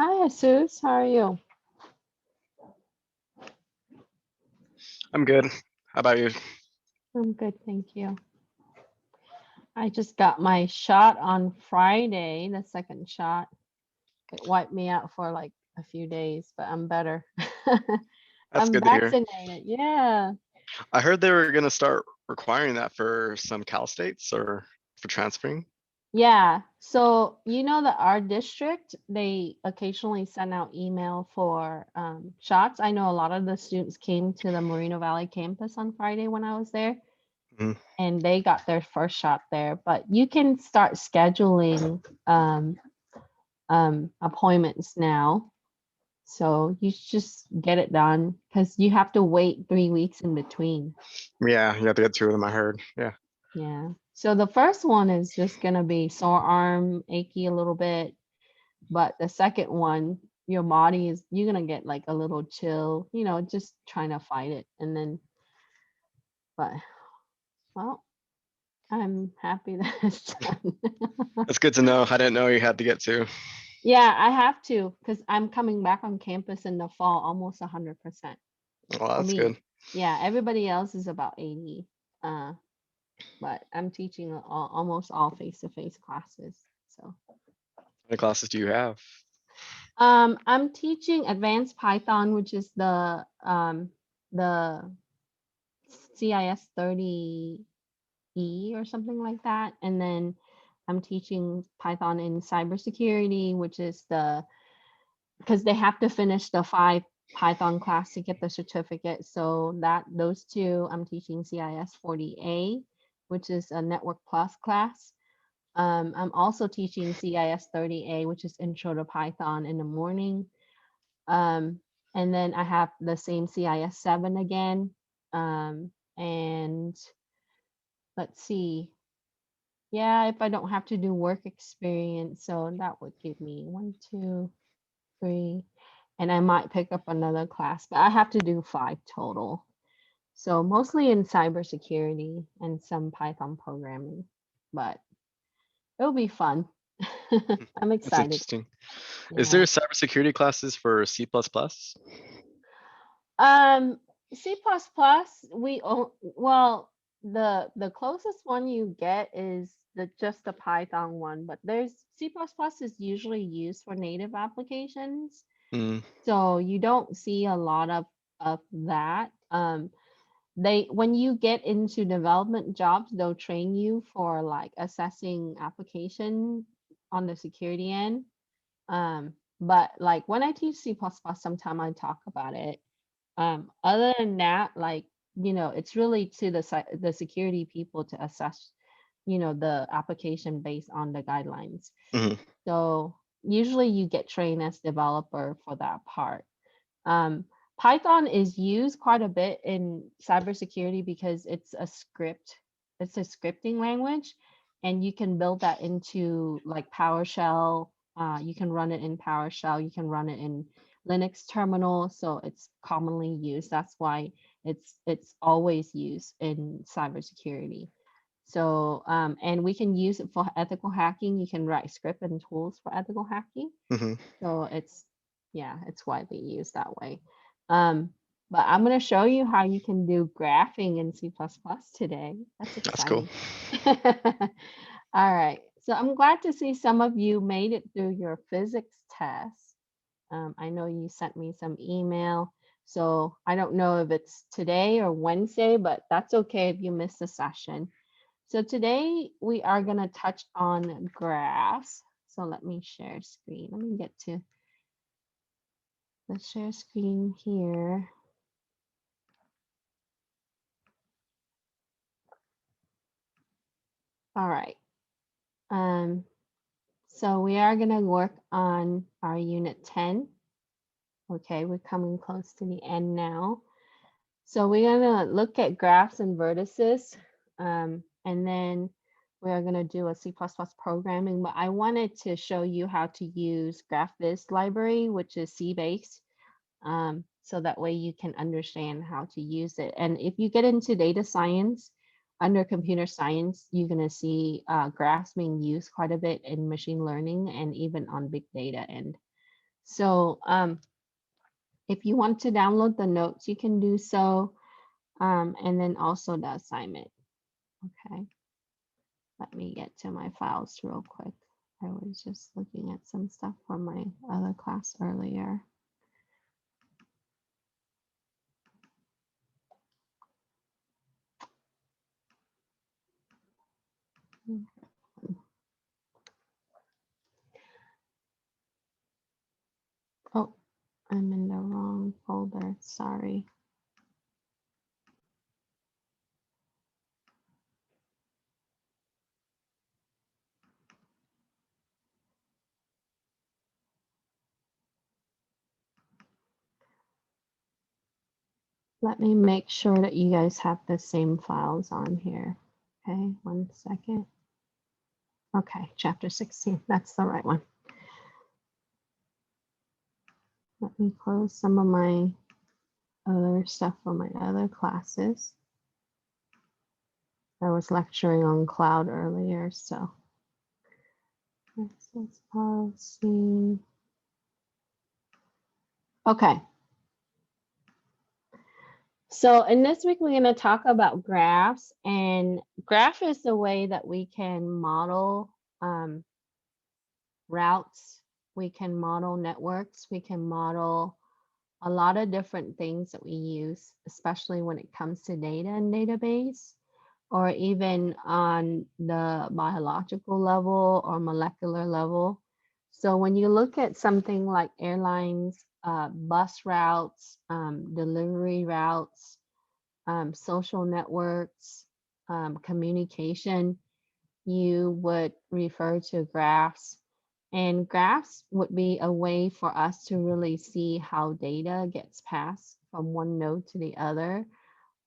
Hi, Jesus. How are you? I'm good. How about you? I'm good, thank you. I just got my shot on Friday, the second shot. It wiped me out for like a few days, but I'm better. That's I'm good to hear. vaccinated. Yeah. I heard they were going to start requiring that for some Cal states or for transferring. Yeah. So, that our district, they occasionally send out email for shots. I know a lot of the students came to the Moreno Valley campus on Friday when I was there. Mhm. And they got their first shot there. But you can start scheduling appointments now. So you just get it done because you have to wait 3 weeks in between. Yeah, you have to get two of them, I heard. Yeah. Yeah. So the first one is just gonna be sore arm, achy a little bit, but the second one, your body is you're gonna get like a little chill, just trying to fight it. And then, but well, I'm happy that it's done. That's good to know. I didn't know you had to get two. Yeah, I have to because I'm coming back on campus in the fall, almost 100% Well, for that's me. good. Yeah, everybody else is about 80. But I'm teaching almost all face-to-face classes. So, How many classes do you have? I'm teaching advanced Python, which is the CIS 30E or something like that, and then I'm teaching Python in cybersecurity, which is because they have to finish the 5 Python class to get the certificate. So those two, I'm teaching CIS 40A, which is a Network Plus class. I'm also teaching CIS 30A, which is Intro to Python in the morning. Um, and then I have the same CIS7 again. And let's see. Yeah, if I don't have to do work experience, so that would give me 1, 2, 3, and I might pick up another class, but I have to do 5 total. So mostly in cybersecurity and some Python programming, but it'll be fun. I'm That's excited. interesting. Is there Yeah. cybersecurity classes for C++? Um, C++, well, the closest one you get is just the Python one, but there's C++ is usually used for native applications. Mm, So you don't see a lot of that. When you get into development jobs, they'll train you for like assessing application on the security end. But like when I teach C++, sometime I talk about it. Other than that, like, it's really to the security people to assess, the application based on the guidelines. mhm. So usually you get trained as developer for that part. Um, Python is used quite a bit in cybersecurity because it's a scripting language, and you can build that into like PowerShell. You can run it in PowerShell, you can run it in Linux terminal, so it's commonly used. That's why it's always used in cybersecurity. So, and we can use it for ethical hacking. You can write script and tools for ethical hacking. Mhm. So yeah, it's widely used that way. Um, but I'm going to show you how you can do graphing in C++ today. That's That's cool. exciting. All right. So I'm glad to see some of you made it through your physics test. I know you sent me some email. So I don't know if it's today or Wednesday, but that's okay if you missed a session. So today we are going to touch on graphs. So let me share screen. Let me get to the share screen here. All right. So we are going to work on our unit 10. Okay, we're coming close to the end now. So we're going to look at graphs and vertices, and then we are going to do a C++ programming, but I wanted to show you how to use GraphViz library, which is C-based, so that way you can understand how to use it. And if you get into data science, under computer science, you're going to see graphs being used quite a bit in machine learning and even on big data end. So if you want to download the notes, you can do so. And then also the assignment. Okay. Let me get to my files real quick. I was just looking at some stuff from my other class earlier. Oh, I'm in the wrong folder. Sorry. Let me make sure that you guys have the same files on here. Okay, 1 second. Okay, chapter 16, that's the right one. Let me close some of my other stuff from my other classes. I was lecturing on cloud earlier, so access policy. Okay. So in this week, we're going to talk about graphs, and graph is the way that we can model routes, we can model networks, we can model a lot of different things that we use, especially when it comes to data and database, or even on the biological level or molecular level. So when you look at something like airlines, bus routes, delivery routes, social networks, communication, you would refer to graphs. And graphs would be a way for us to really see how data gets passed from one node to the other,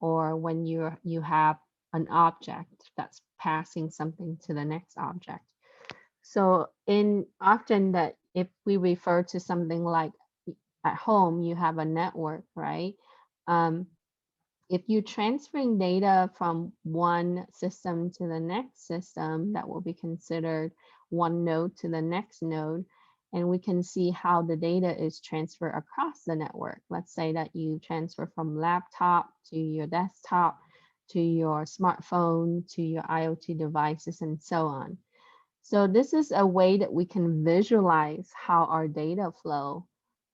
or when you have an object that's passing something to the next object. So in often that if we refer to something like at home, you have a network, right? If you're transferring data from one system to the next system, that will be considered one node to the next node. And we can see how the data is transferred across the network. Let's say that you transfer from laptop to your desktop, to your smartphone, to your IoT devices, and so on. So this is a way that we can visualize how our data flow,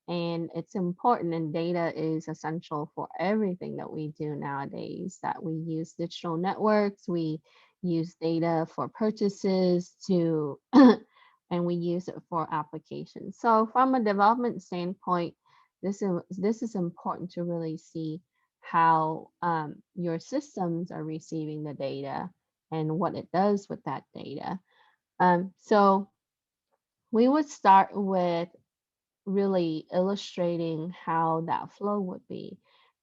and it's important, and data is essential for everything that we do nowadays, that we use digital networks, we use data for purchases to and we use it for applications. So from a development standpoint, this is important to really see how your systems are receiving the data and what it does with that data. So we would start with really illustrating how that flow would be.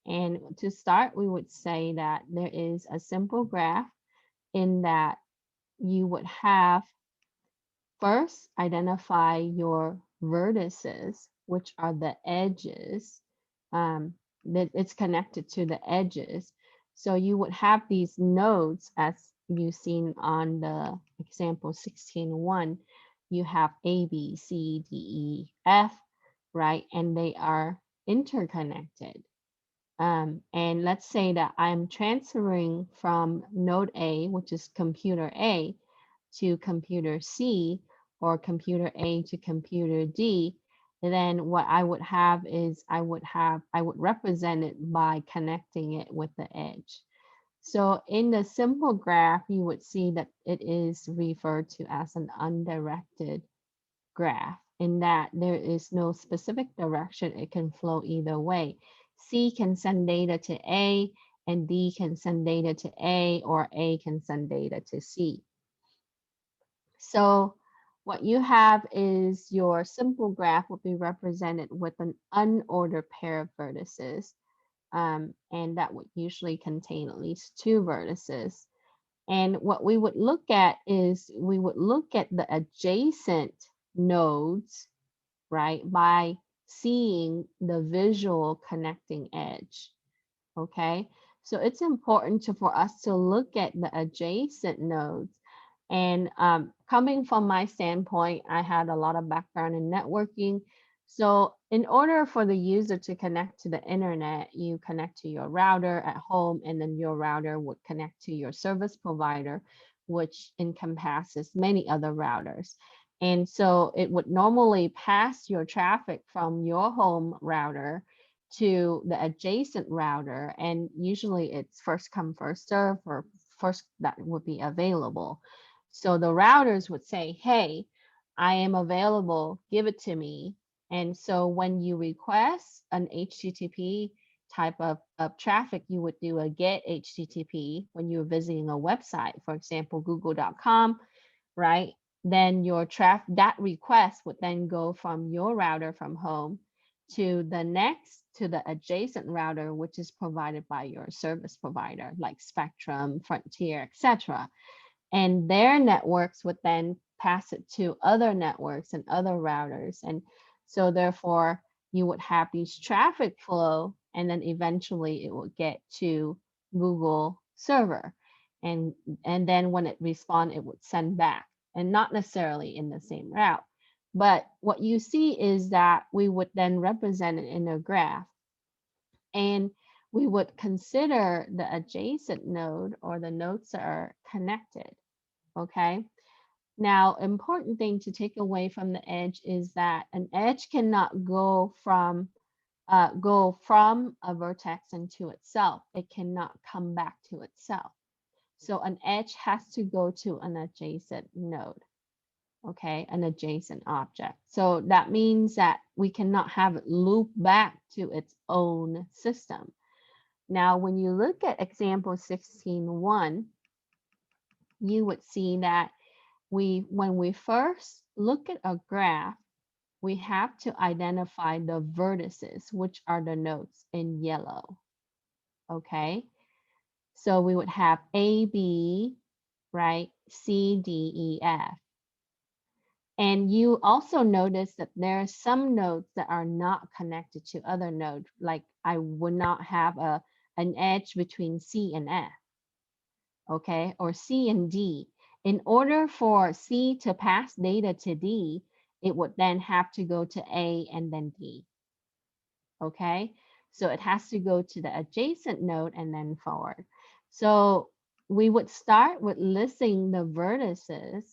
And to start, we would say that there is a simple graph in that you would have first identify your vertices, which are the edges, that it's connected to the edges. So you would have these nodes, as you've seen on the example 16.1, you have A, B, C, D, E, F, right? And they are interconnected. And let's say that I'm transferring from node A, which is computer A, to computer C, or computer A to computer D. And then what I would have is I would represent it by connecting it with the edge. So in the simple graph, you would see that it is referred to as an undirected graph, in that there is no specific direction. It can flow either way. C can send data to A, and D can send data to A, or A can send data to C. So what you have is your simple graph will be represented with an unordered pair of vertices. And that would usually contain at least 2 vertices. And what we would look at is we would look at the adjacent nodes, right, by seeing the visual connecting edge. Okay, so it's important for us to look at the adjacent nodes. And coming from my standpoint, I had a lot of background in networking. So in order for the user to connect to the internet, you connect to your router at home, and then your router would connect to your service provider, which encompasses many other routers. And so it would normally pass your traffic from your home router to the adjacent router. And usually it's first come, first serve, or first that would be available. So the routers would say, hey, I am available, give it to me. And so when you request an HTTP type of traffic, you would do a get HTTP when you're visiting a website, for example, google.com, right? Then your that request would then go from your router from home to the adjacent router, which is provided by your service provider like Spectrum, Frontier, etc. And their networks would then pass it to other networks and other routers. And so therefore you would have these traffic flow, and then eventually it will get to Google server. And then when it responds, it would send back, and not necessarily in the same route. But what you see is that we would then represent it in a graph, and we would consider the adjacent node or the nodes that are connected. Okay. Now, important thing to take away from the edge is that an edge cannot go from a vertex into itself. It cannot come back to itself. So an edge has to go to an adjacent node, okay, an adjacent object. So that means that we cannot have it loop back to its own system. Now, when you look at example 16.1, you would see that when we first look at a graph, we have to identify the vertices, which are the nodes in yellow. Okay, so we would have A, B, right? C, D, E, F. And you also notice that there are some nodes that are not connected to other nodes. Like I would not have an edge between C and F, okay, or C and D. In order for C to pass data to D, it would then have to go to A and then D, okay? So it has to go to the adjacent node and then forward. So we would start with listing the vertices,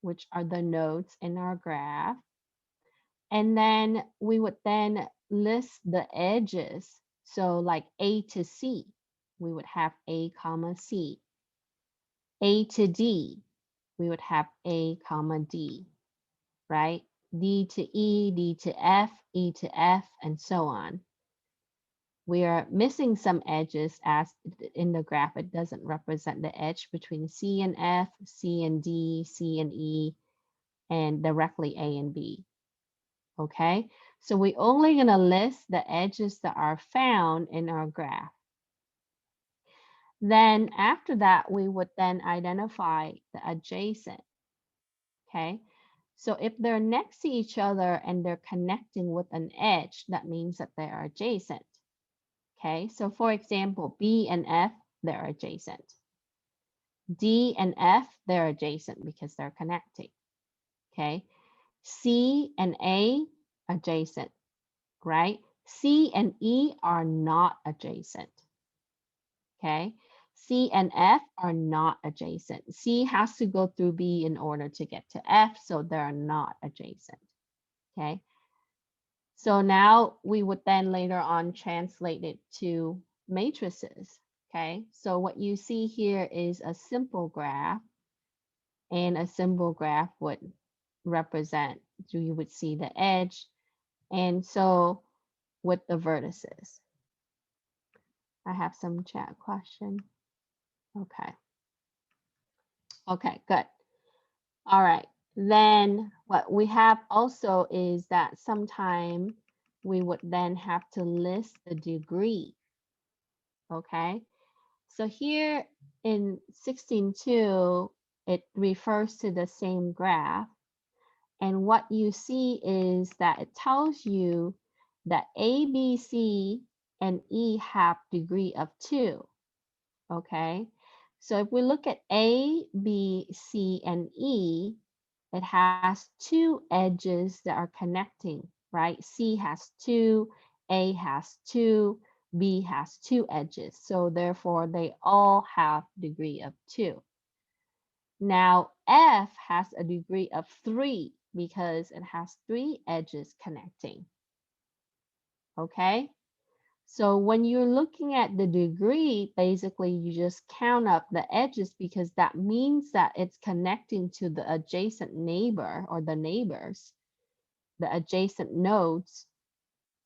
which are the nodes in our graph. And then we would then list the edges. So like A to C, we would have A comma C. A to D, we would have A comma D, right? D to E, D to F, E to F, and so on. We are missing some edges as in the graph, it doesn't represent the edge between C and F, C and D, C and E, and directly A and B, okay? So we're only gonna list the edges that are found in our graph. Then after that, we would then identify the adjacent, okay? So if they're next to each other and they're connecting with an edge, that means that they are adjacent. Okay, so for example, B and F, they're adjacent. D and F, they're adjacent because they're connecting. Okay, C and A, adjacent, right? C and E are not adjacent. Okay, C and F are not adjacent. C has to go through B in order to get to F, so they're not adjacent. Okay, so now we would then later on translate it to matrices. Okay, so what you see here is a simple graph, and a simple graph would represent, so you would see the edge, and so with the vertices. I have some chat question. Okay. Okay, good. All right. Then what we have also is that sometime we would then have to list the degree. Okay. So here in 16.2, it refers to the same graph. And what you see is that it tells you that A, B, C, and E have degree of 2. Okay. So if we look at A, B, C, and E, it has 2 edges that are connecting, right? C has 2, A has 2, B has 2 edges. So therefore, they all have degree of 2. Now, F has a degree of 3 because it has 3 edges connecting. Okay? So when you're looking at the degree, basically you just count up the edges because that means that it's connecting to the adjacent neighbor or the neighbors, the adjacent nodes.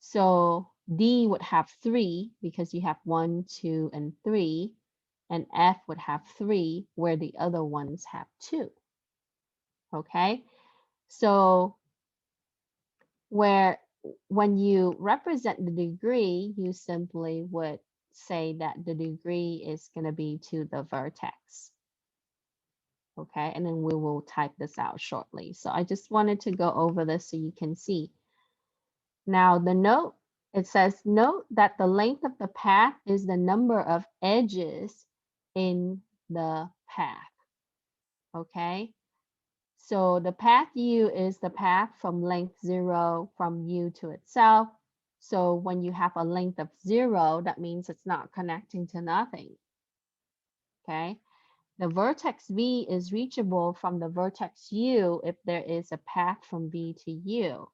So D would have 3 because you have 1, 2, and 3, and F would have 3 where the other ones have 2. Okay, so when you represent the degree, you simply would say that the degree is going to be to the vertex. Okay, and then we will type this out shortly. So I just wanted to go over this so you can see. Now the note, it says, note that the length of the path is the number of edges in the path. Okay, so the path U is the path from length 0 from U to itself. So when you have a length of 0, that means it's not connecting to nothing. Okay. The vertex V is reachable from the vertex U if there is a path from V to U.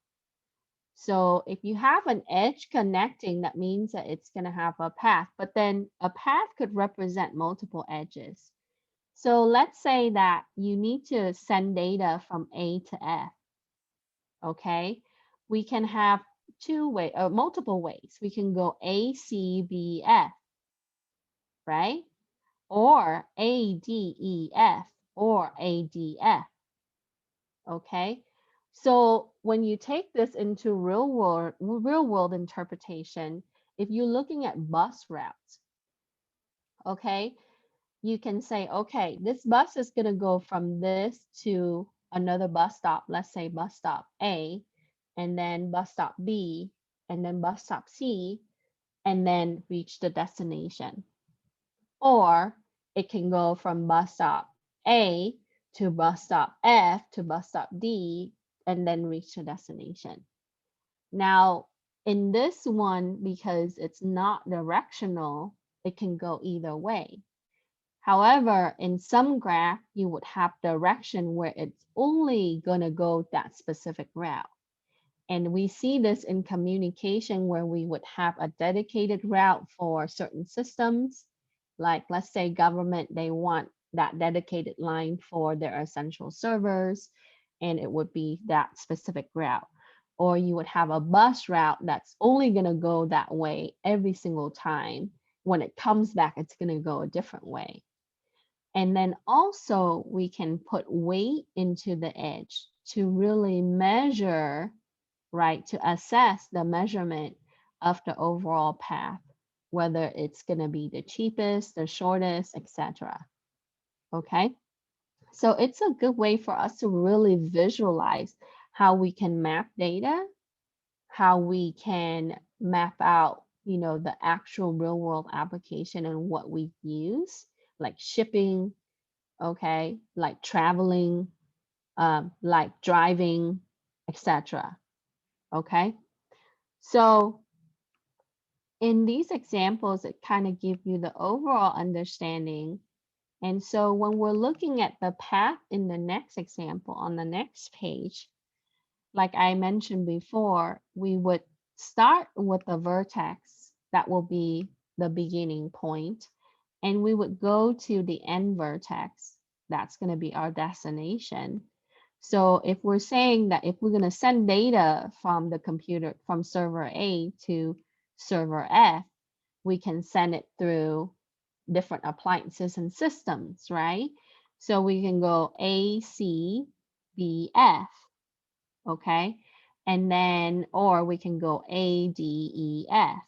So if you have an edge connecting, that means that it's going to have a path, but then a path could represent multiple edges. So let's say that you need to send data from A to F. Okay, we can have multiple ways. We can go A, C, B, F, right? Or A, D, E, F, or A, D, F. Okay, so when you take this into real world interpretation, if you're looking at bus routes, okay, you can say, okay, this bus is going to go from this to another bus stop, let's say bus stop A, and then bus stop B, and then bus stop C, and then reach the destination. Or it can go from bus stop A to bus stop F to bus stop D, and then reach the destination. Now, in this one, because it's not directional, it can go either way. However, in some graph, you would have direction where it's only going to go that specific route. And we see this in communication where we would have a dedicated route for certain systems. Like let's say government, they want that dedicated line for their essential servers, and it would be that specific route. Or you would have a bus route that's only going to go that way every single time. When it comes back, it's going to go a different way. And then also we can put weight into the edge to really measure, right, to assess the measurement of the overall path, whether it's going to be the cheapest, the shortest, etc. Okay, so it's a good way for us to really visualize how we can map data, how we can map out, the actual real world application and what we use, like shipping, okay, like traveling, like driving, etc. Okay, so in these examples, it kind of gives you the overall understanding. And so when we're looking at the path in the next example on the next page, like I mentioned before, we would start with the vertex that will be the beginning point, and we would go to the end vertex. That's going to be our destination. So if we're saying that if we're going to send data from the computer, from server A to server F, we can send it through different appliances and systems, right? So we can go A, C, B, F, okay? And then, or we can go A, D, E, F,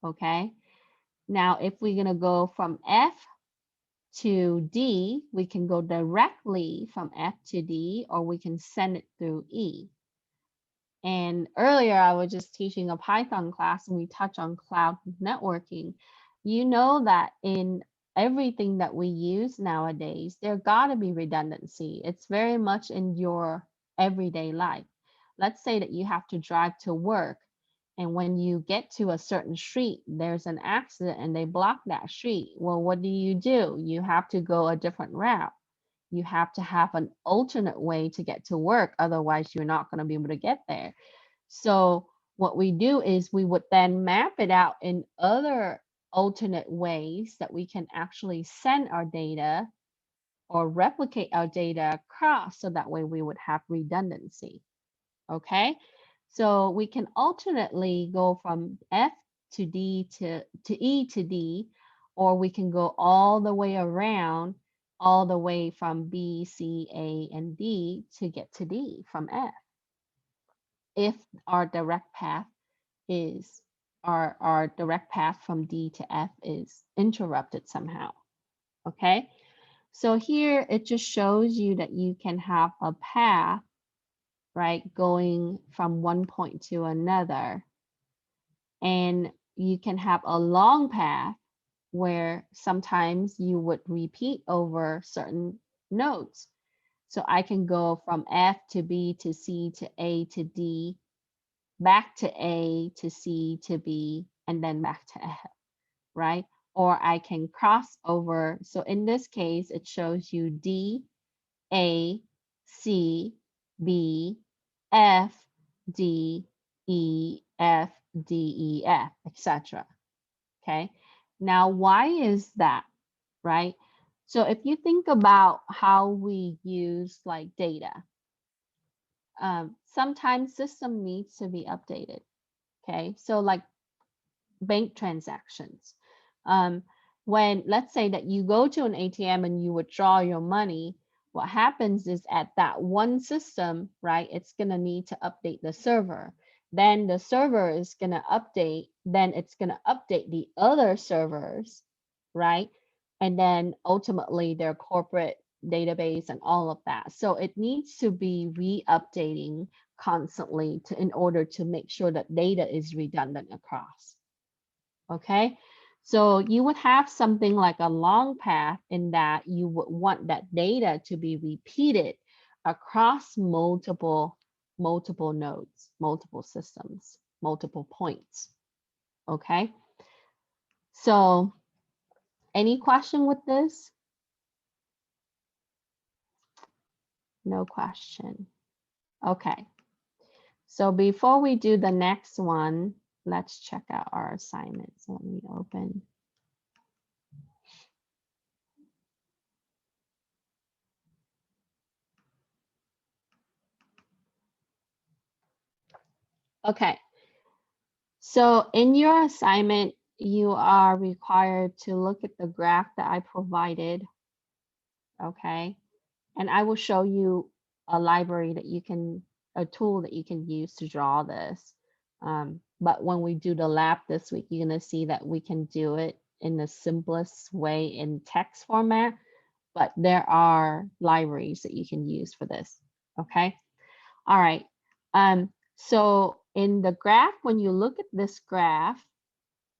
okay? Now, if we're gonna go from F to D, we can go directly from F to D, or we can send it through E. And earlier I was just teaching a Python class and we touched on cloud networking. You know that in everything that we use nowadays, there gotta be redundancy. It's very much in your everyday life. let's say that you have to drive to work, and when you get to a certain street, there's an accident and they block that street. Well, what do? You have to go a different route. You have to have an alternate way to get to work. Otherwise, you're not going to be able to get there. So what we do is we would then map it out in other alternate ways that we can actually send our data or replicate our data across, so that way we would have redundancy. Okay, so we can alternately go from F to D to E to D, or we can go all the way around, all the way from B, C, A, and D to get to D from F, if our direct path is our direct path from D to F is interrupted somehow. Okay, so here it just shows you that you can have a path, right, going from one point to another, and you can have a long path where sometimes you would repeat over certain nodes. So I can go from F to B to C to A to D, back to A to C to B, and then back to F, right? Or I can cross over. So in this case, it shows you D, A, C, B, F, D, E, F, D, E, F, etc. Okay. Now, why is that, right? So if you think about how we use like data, sometimes system needs to be updated. Okay. So like bank transactions. Um, when let's say that you go to an ATM and you withdraw your money, what happens is at that one system, right, it's going to need to update the server. Then the server is going to update, then it's going to update the other servers, right? And then ultimately their corporate database and all of that. So it needs to be re-updating constantly in order to make sure that data is redundant across. Okay, so you would have something like a long path in that you would want that data to be repeated across multiple nodes, multiple systems, multiple points. Okay, so any question with this? No question. Okay, so before we do the next one, let's check out our assignments. Let me open. Okay, so in your assignment, you are required to look at the graph that I provided, okay? And I will show you a library that you can, a tool that you can use to draw this. But when we do the lab this week, you're gonna see that we can do it in the simplest way in text format, but there are libraries that you can use for this, okay? All right, so in the graph, when you look at this graph,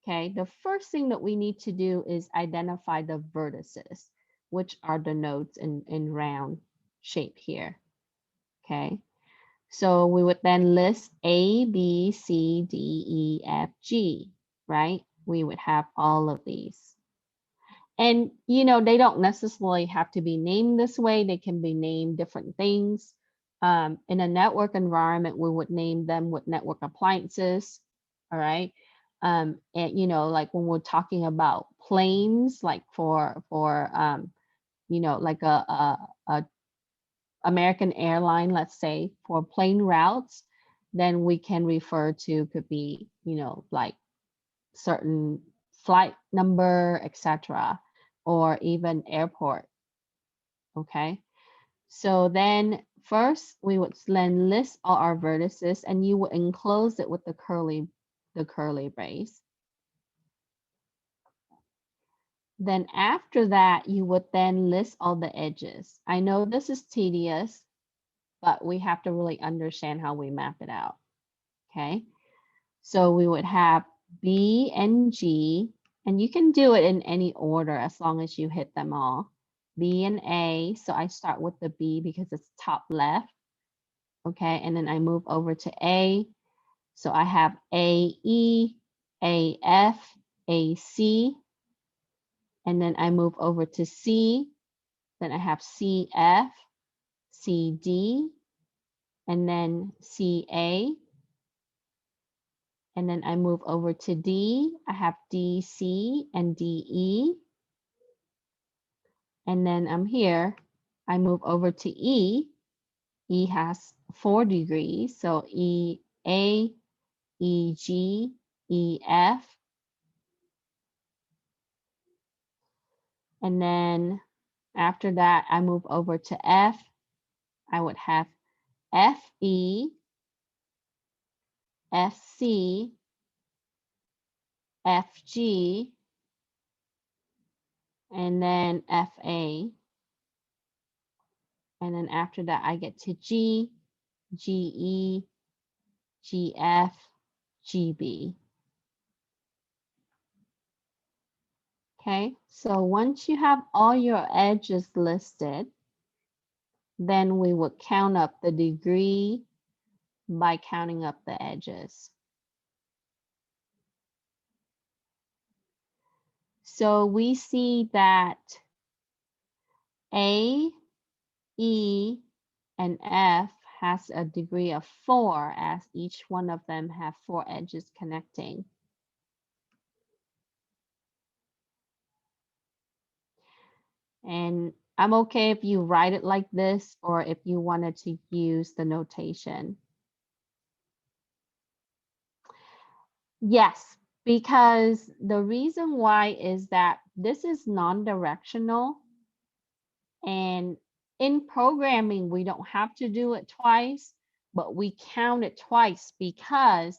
okay, the first thing that we need to do is identify the vertices, which are the nodes in round shape here, okay? So we would then list A, B, C, D, E, F, G, right? We would have all of these. And, you know, they don't necessarily have to be named this way. They can be named different things. In a network environment, we would name them with network appliances, all right? And, you know, like when we're talking about planes, like for you know, like a American airline, let's say, for plane routes, then we can refer to, could be, you know, like certain flight number, etc., or even airport. Okay, so then first we would then list all our vertices, and you would enclose it with the curly brace. Then after that, you would then list all the edges. I know this is tedious, but we have to really understand how we map it out. Okay, so we would have B and G, and you can do it in any order as long as you hit them all. B and A, so I start with the B because it's top left. Okay, and then I move over to A. So I have AE, AF, AC, and then I move over to C. Then I have CF, CD, and then CA. And then I move over to D. I have DC and DE. And then I'm here. I move over to E. E has 4 degrees. So EA, EG, EF. And then after that, I move over to F. I would have FE, FC, FG, and then FA. And then after that, I get to G, GE, GF, GB. Okay, so once you have all your edges listed, then we would count up the degree by counting up the edges. So we see that A, E, and F has a degree of 4 as each one of them have 4 edges connecting. And I'm okay if you write it like this or if you wanted to use the notation. Yes, because the reason why is that this is non-directional, and in programming, we don't have to do it twice, but we count it twice because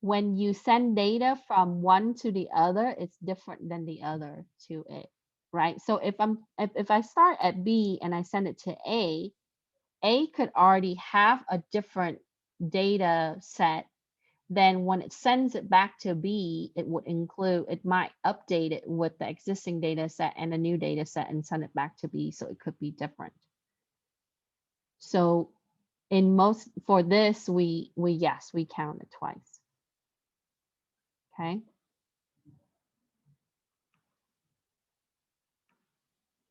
when you send data from one to the other, it's different than the other to it, right? So if I start at B and I send it to A could already have a different data set. Then when it sends it back to B, it might update it with the existing data set and a new data set and send it back to B, so it could be different. So for this, we count it twice. Okay.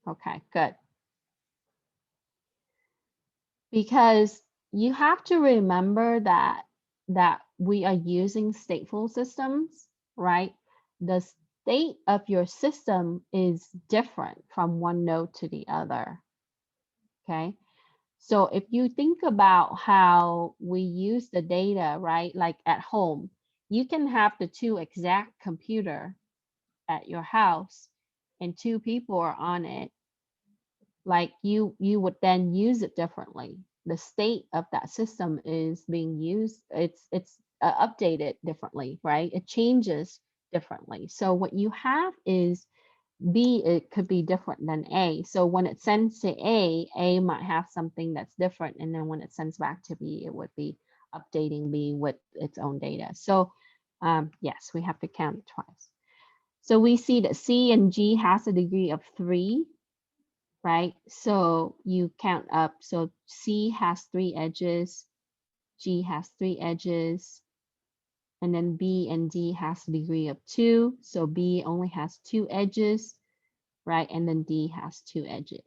Okay, good. Because you have to remember that we are using stateful systems, right? The state of your system is different from one node to the other. Okay. So if you think about how we use the data, right? Like at home, you can have the 2 exact computer at your house and 2 people are on it. Like you would then use it differently. The state of that system is being used, it's updated differently, right? It changes differently. So what you have is B, it could be different than A. So when it sends to A might have something that's different. And then when it sends back to B, it would be updating B with its own data. So yes, we have to count it twice. So we see that C and G has a degree of 3, right? So you count up. So C has 3 edges, G has 3 edges, and then B and D has a degree of 2. So B only has 2 edges, right? And then D has 2 edges.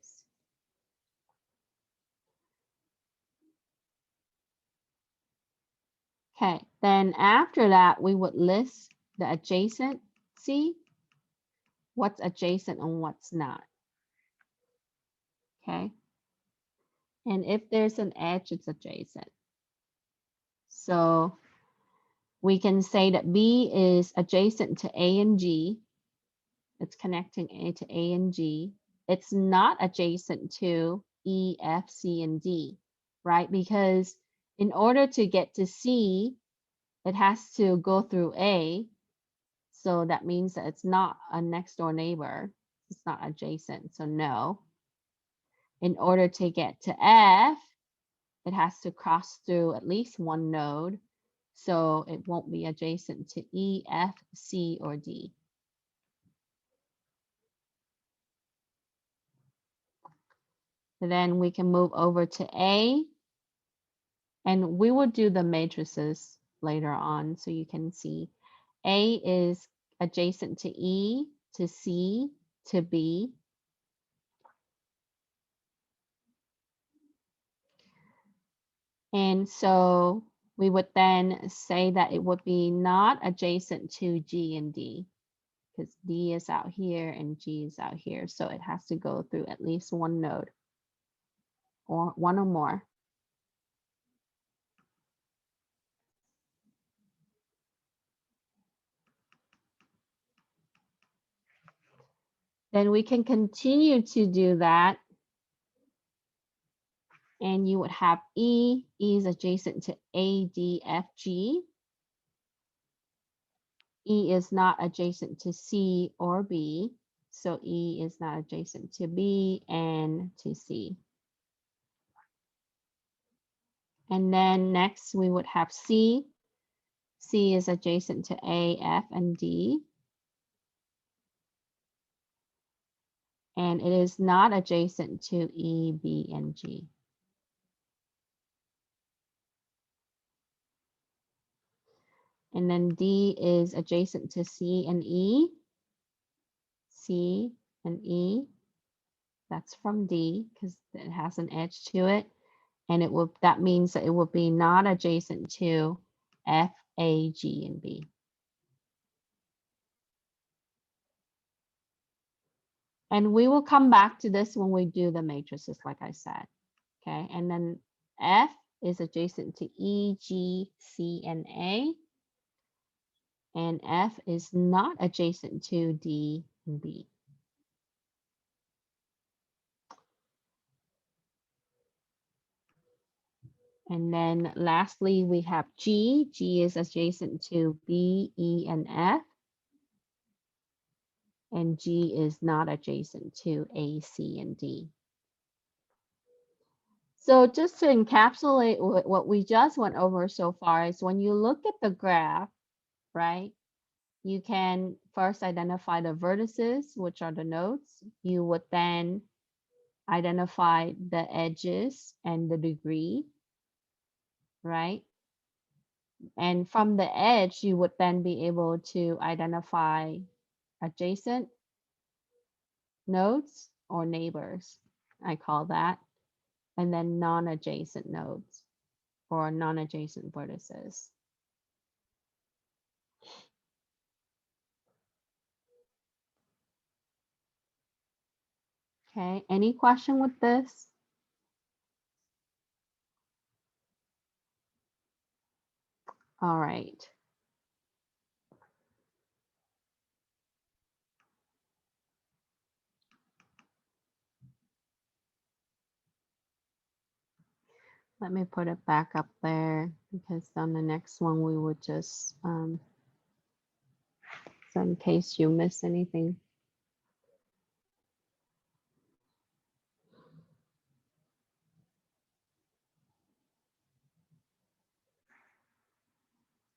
Okay, then after that, we would list the adjacency, what's adjacent and what's not. Okay, and if there's an edge, it's adjacent. So we can say that B is adjacent to A and G. It's connecting A to A and G. It's not adjacent to E, F, C, and D, right? Because in order to get to C, it has to go through A. So that means that it's not a next door neighbor. It's not adjacent, so no. In order to get to F, it has to cross through at least one node. So it won't be adjacent to E, F, C, or D. And then we can move over to A. And we will do the matrices later on so you can see. A is adjacent to E, to C, to B. And so we would then say that it would be not adjacent to G and D, because D is out here and G is out here. So it has to go through at least one node or one or more. Then we can continue to do that. And you would have E. E is adjacent to A, D, F, G. E is not adjacent to C or B. So E is not adjacent to B and to C. And then next we would have C. C is adjacent to A, F, and D. And it is not adjacent to E, B, and G. And then D is adjacent to C and E. C and E. That's from D because it has an edge to it. And it will, that means that it will be not adjacent to F, A, G, and B. And we will come back to this when we do the matrices, like I said. Okay, and then F is adjacent to E, G, C, and A. And F is not adjacent to D and B. And then lastly, we have G. G is adjacent to B, E, and F. And G is not adjacent to A, C, and D. So just to encapsulate what we just went over so far is when you look at the graph, right, you can first identify the vertices, which are the nodes. You would then identify the edges and the degree, right? And from the edge, you would then be able to identify adjacent nodes or neighbors, I call that, and then non-adjacent nodes or non-adjacent vertices. Okay, any question with this? All right. Let me put it back up there because on the next one we would just, so in case you miss anything.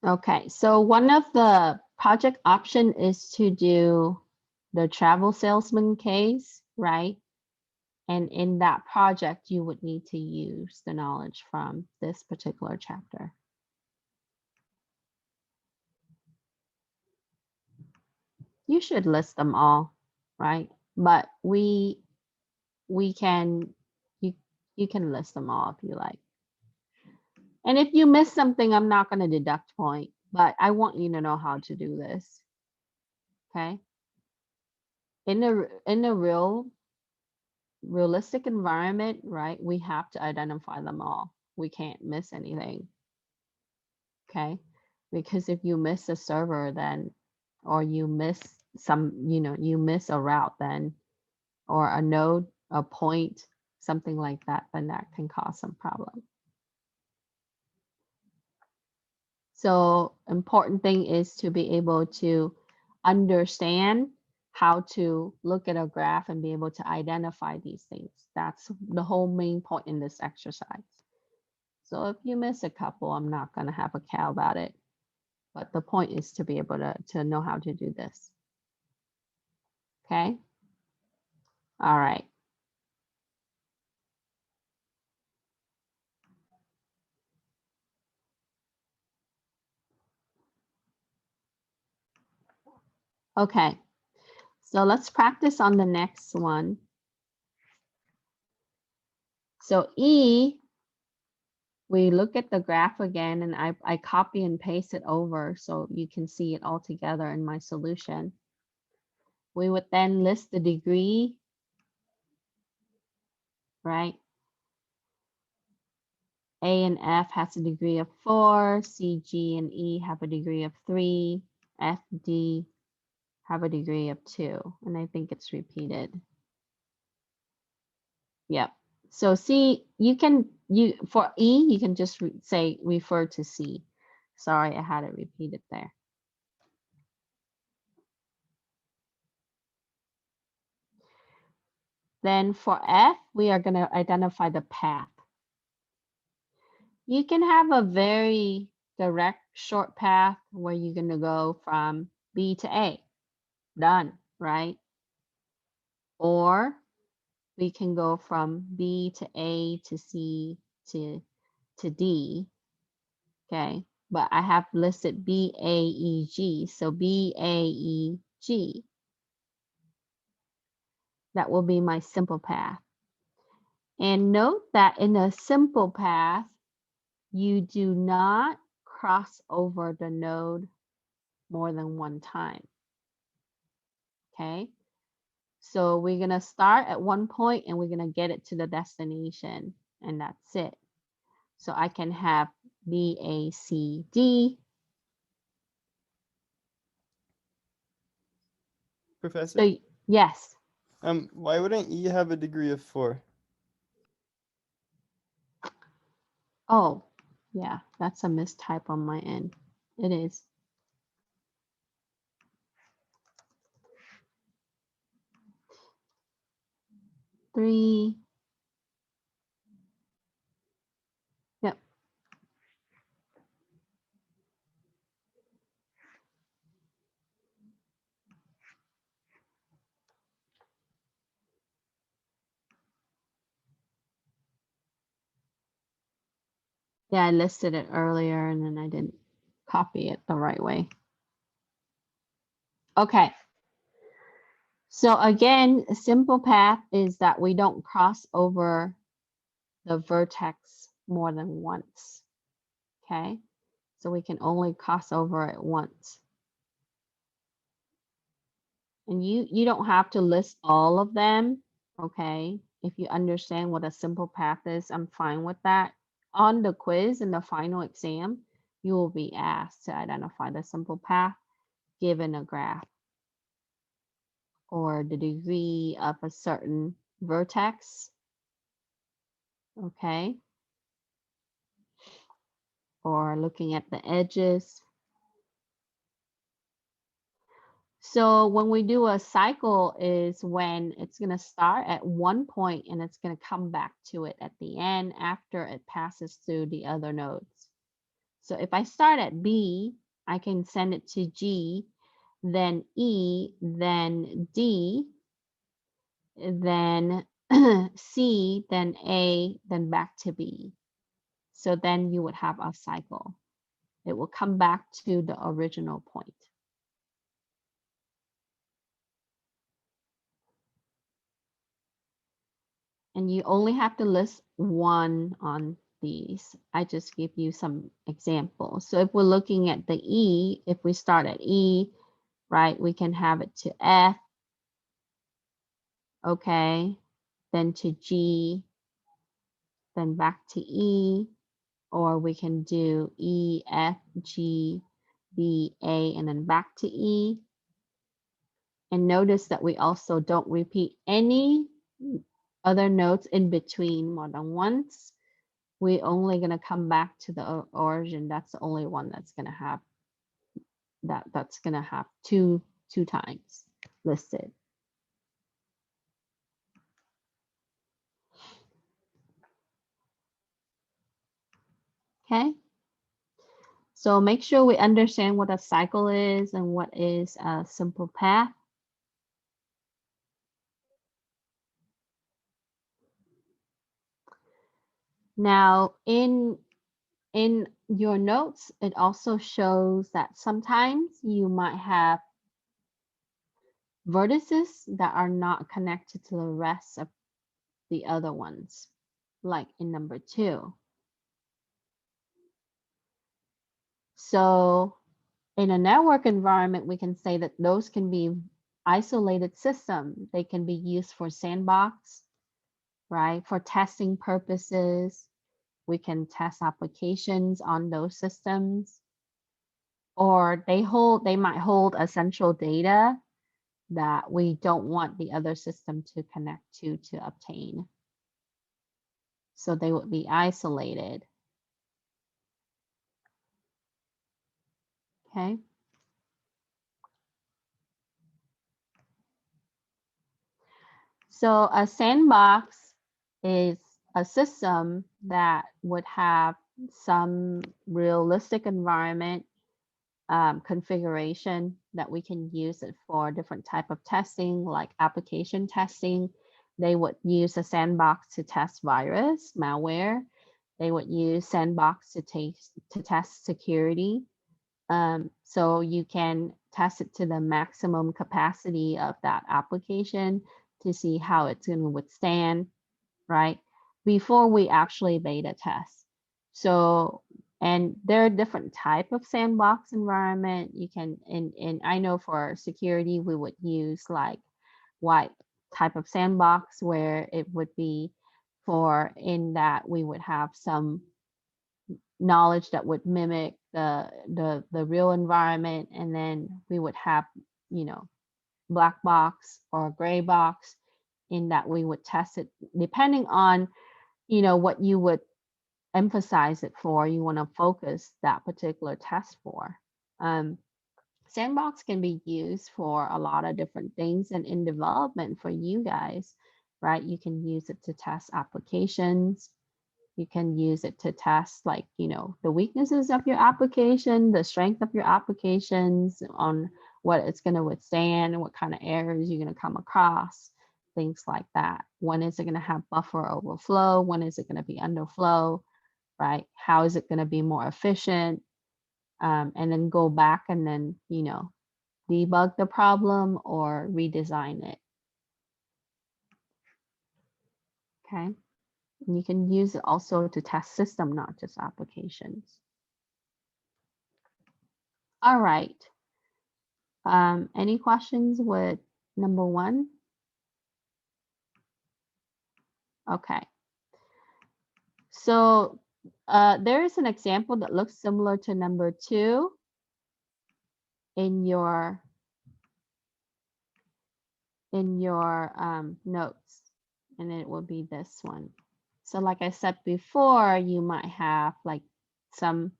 Okay, so one of the project option is to do the travel salesman case, right? And in that project, you would need to use the knowledge from this particular chapter. You should list them all, right? But you can list them all if you like. And if you miss something, I'm not going to deduct point, but I want you to know how to do this. Okay. In a realistic environment, right, we have to identify them all. We can't miss anything. Okay. Because if you miss a server, then, or you miss you miss a route, then, or a node, a point, something like that, then that can cause some problem. So important thing is to be able to understand how to look at a graph and be able to identify these things. That's the whole main point in this exercise. So if you miss a couple, I'm not going to have a cow about it. But the point is to be able to know how to do this. Okay. All right. Okay, so let's practice on the next one. So E, we look at the graph again, and I copy and paste it over so you can see it all together in my solution. We would then list the degree, right? A and F has a degree of 4, C, G, and E have a degree of 3, F, D have a degree of 2, and I think it's repeated. Yep. So C, for E, you can just say refer to C. Sorry, I had it repeated there. Then for F, we are going to identify the path. You can have a very direct short path where you're going to go from B to A. Done, right? Or we can go from B to A to C to D. Okay, but I have listed B, A, E, G. So B, A, E, G. That will be my simple path. And note that in a simple path, you do not cross over the node more than one time. Okay, so we're going to start at one point and we're going to get it to the destination, and that's it. So I can have B, A, C, D. Professor? So yes. Why wouldn't E have a degree of 4? Oh, yeah, that's a mistype on my end. It is. Three. Yep. Yeah, I listed it earlier and then I didn't copy it the right way. Okay. So again, a simple path is that we don't cross over the vertex more than once. Okay. So we can only cross over it once. And you don't have to list all of them. Okay. If you understand what a simple path is, I'm fine with that. On the quiz in the final exam, you will be asked to identify the simple path given a graph or the degree of a certain vertex. Okay. Or looking at the edges. So when we do a cycle is when it's going to start at one point and it's going to come back to it at the end after it passes through the other nodes. So if I start at B, I can send it to G, then E, then D, then C, then A, then back to B. So then you would have a cycle. It will come back to the original point. And you only have to list one on these. I just give you some examples. So if we're looking at the E, if we start at E, right, we can have it to F, okay, then to G, then back to E, or we can do E, F, G, B, A, and then back to E. And notice that we also don't repeat any other notes in between more than once. We're only going to come back to the origin. That's the only one that's going to have that's going to have two times listed. Okay. So make sure we understand what a cycle is and what is a simple path. Now in your notes, it also shows that sometimes you might have vertices that are not connected to the rest of the other ones, like in number 2. So in a network environment, we can say that those can be isolated systems. They can be used for sandbox, right? For testing purposes, we can test applications on those systems. Or they might hold essential data that we don't want the other system to connect to obtain. So they would be isolated. Okay. So a sandbox is a system that would have some realistic environment configuration that we can use it for different type of testing, like application testing. They would use a sandbox to test virus, malware. They would use sandbox to test security. So you can test it to the maximum capacity of that application to see how it's going to withstand, right? Before we actually beta test. So, and there are different type of sandbox environment. You can, and I know for security, we would use like white type of sandbox where it would be for in that we would have some knowledge that would mimic the real environment, and then we would have, you know, black box or gray box in that we would test it depending on, you know, what you would emphasize it for, you want to focus that particular test for. Sandbox can be used for a lot of different things, and in development for you guys, right? You can use it to test applications. You can use it to test, like, you know, the weaknesses of your application, the strength of your applications, on what it's going to withstand and what kind of errors you're going to come across, things like that. When is it going to have buffer overflow? When is it going to be underflow, right? How is it going to be more efficient? And then go back and then, you know, debug the problem or redesign it. Okay. And you can use it also to test system, not just applications. All right. Any questions with number 1? Okay. So there is an example that looks similar to number 2 in your notes, and it will be this one. So like I said before, you might have like some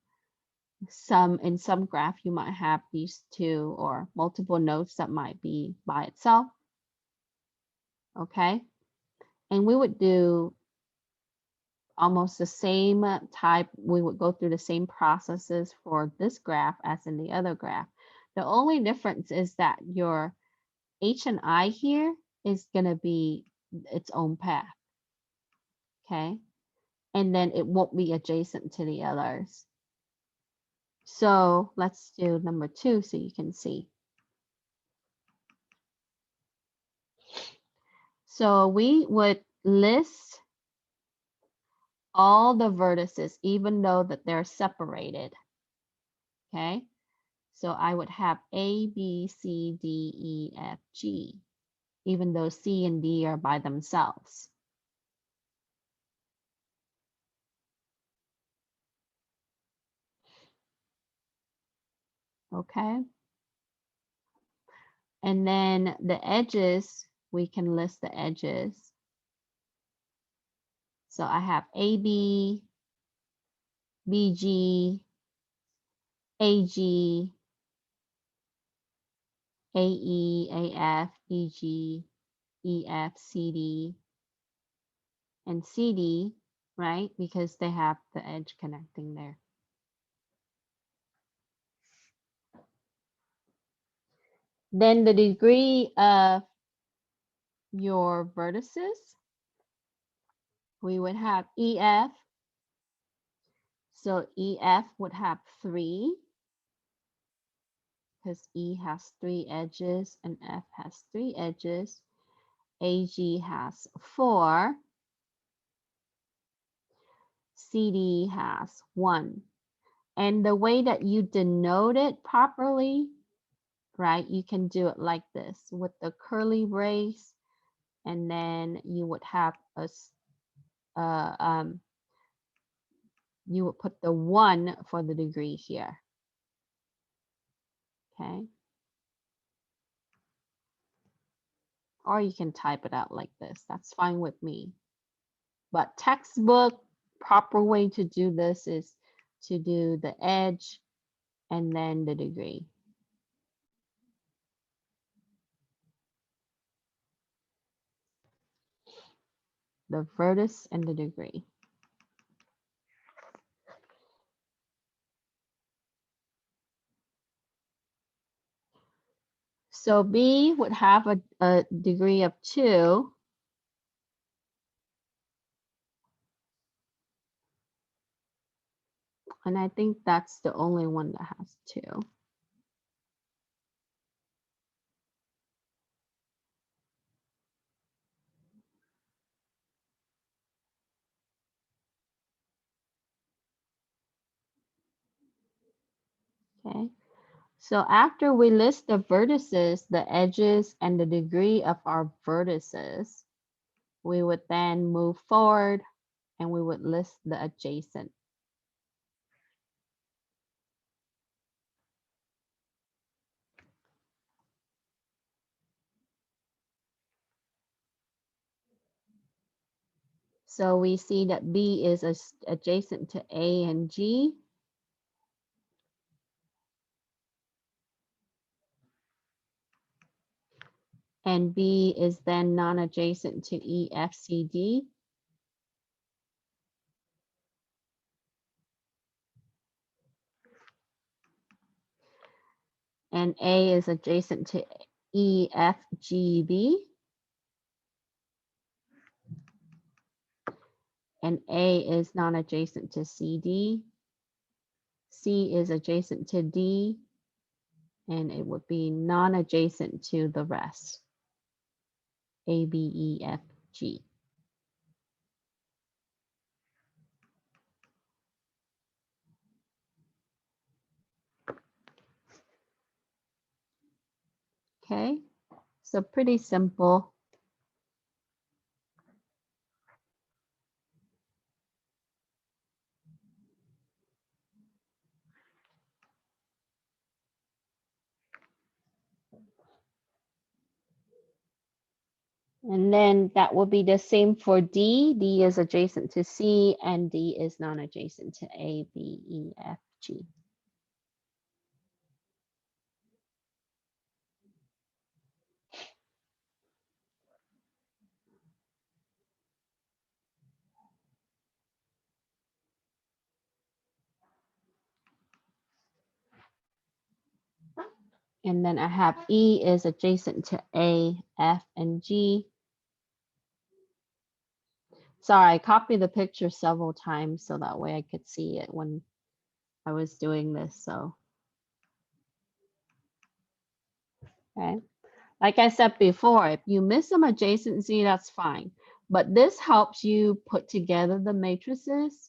in some graph, you might have these 2 or multiple nodes that might be by itself. Okay. And we would do almost the same type. We would go through the same processes for this graph as in the other graph. The only difference is that your H and I here is going to be its own path. Okay. And then it won't be adjacent to the others. So let's do number 2 so you can see. So we would list all the vertices, even though that they're separated. Okay. So I would have A, B, C, D, E, F, G, even though C and D are by themselves. Okay. And then the edges, we can list the edges. So I have AB, BG, AG, AE, AF, EG, EF, CD, and CD, right? Because they have the edge connecting there. Then the degree of your vertices, we would have EF. So EF would have 3. because E has 3 edges and F has 3 edges. AG has 4. CD has 1. And the way that you denote it properly, right, you can do it like this with the curly brace, and then you would have you would put the 1 for the degree here. Okay. Or you can type it out like this. That's fine with me. But textbook, proper way to do this is to do the edge and then the degree. The vertex and the degree. So B would have a degree of 2. And I think that's the only one that has 2. Okay. So after we list the vertices, the edges, and the degree of our vertices, we would then move forward and we would list the adjacent. So we see that B is adjacent to A and G. And B is then non-adjacent to E, F, C, D. And A is adjacent to E, F, G, B. And A is non-adjacent to C, D. C is adjacent to D. And it would be non-adjacent to the rest. A, B, E, F, G. Okay, so pretty simple. And then that will be the same for D. D is adjacent to C, and D is non-adjacent to A, B, E, F, G. And then I have E is adjacent to A, F, and G. Sorry, I copied the picture several times so that way I could see it when I was doing this. So, okay. Like I said before, if you miss some adjacency, that's fine. But this helps you put together the matrices,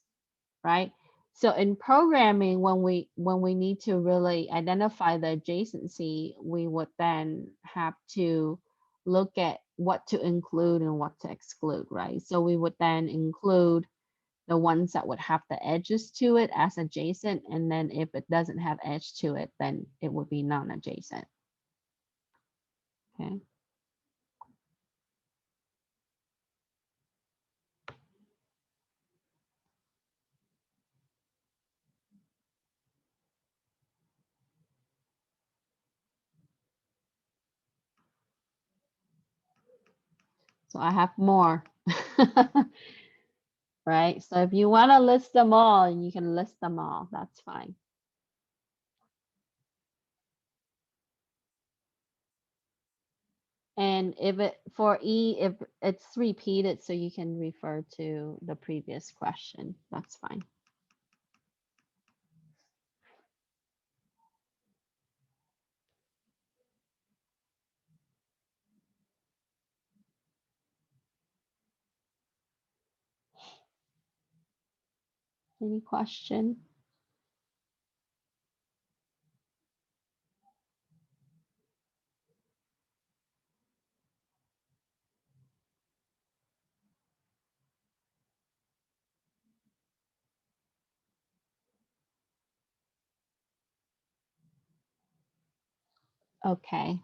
right? So in programming, when we need to really identify the adjacency, we would then have to look at what to include and what to exclude, right? So we would then include the ones that would have the edges to it as adjacent, and then if it doesn't have edge to it, then it would be non-adjacent. Okay. So I have more. Right? So if you want to list them all, you can list them all. That's fine. And if it for E, if it's repeated, so you can refer to the previous question, that's fine. Any question? Okay.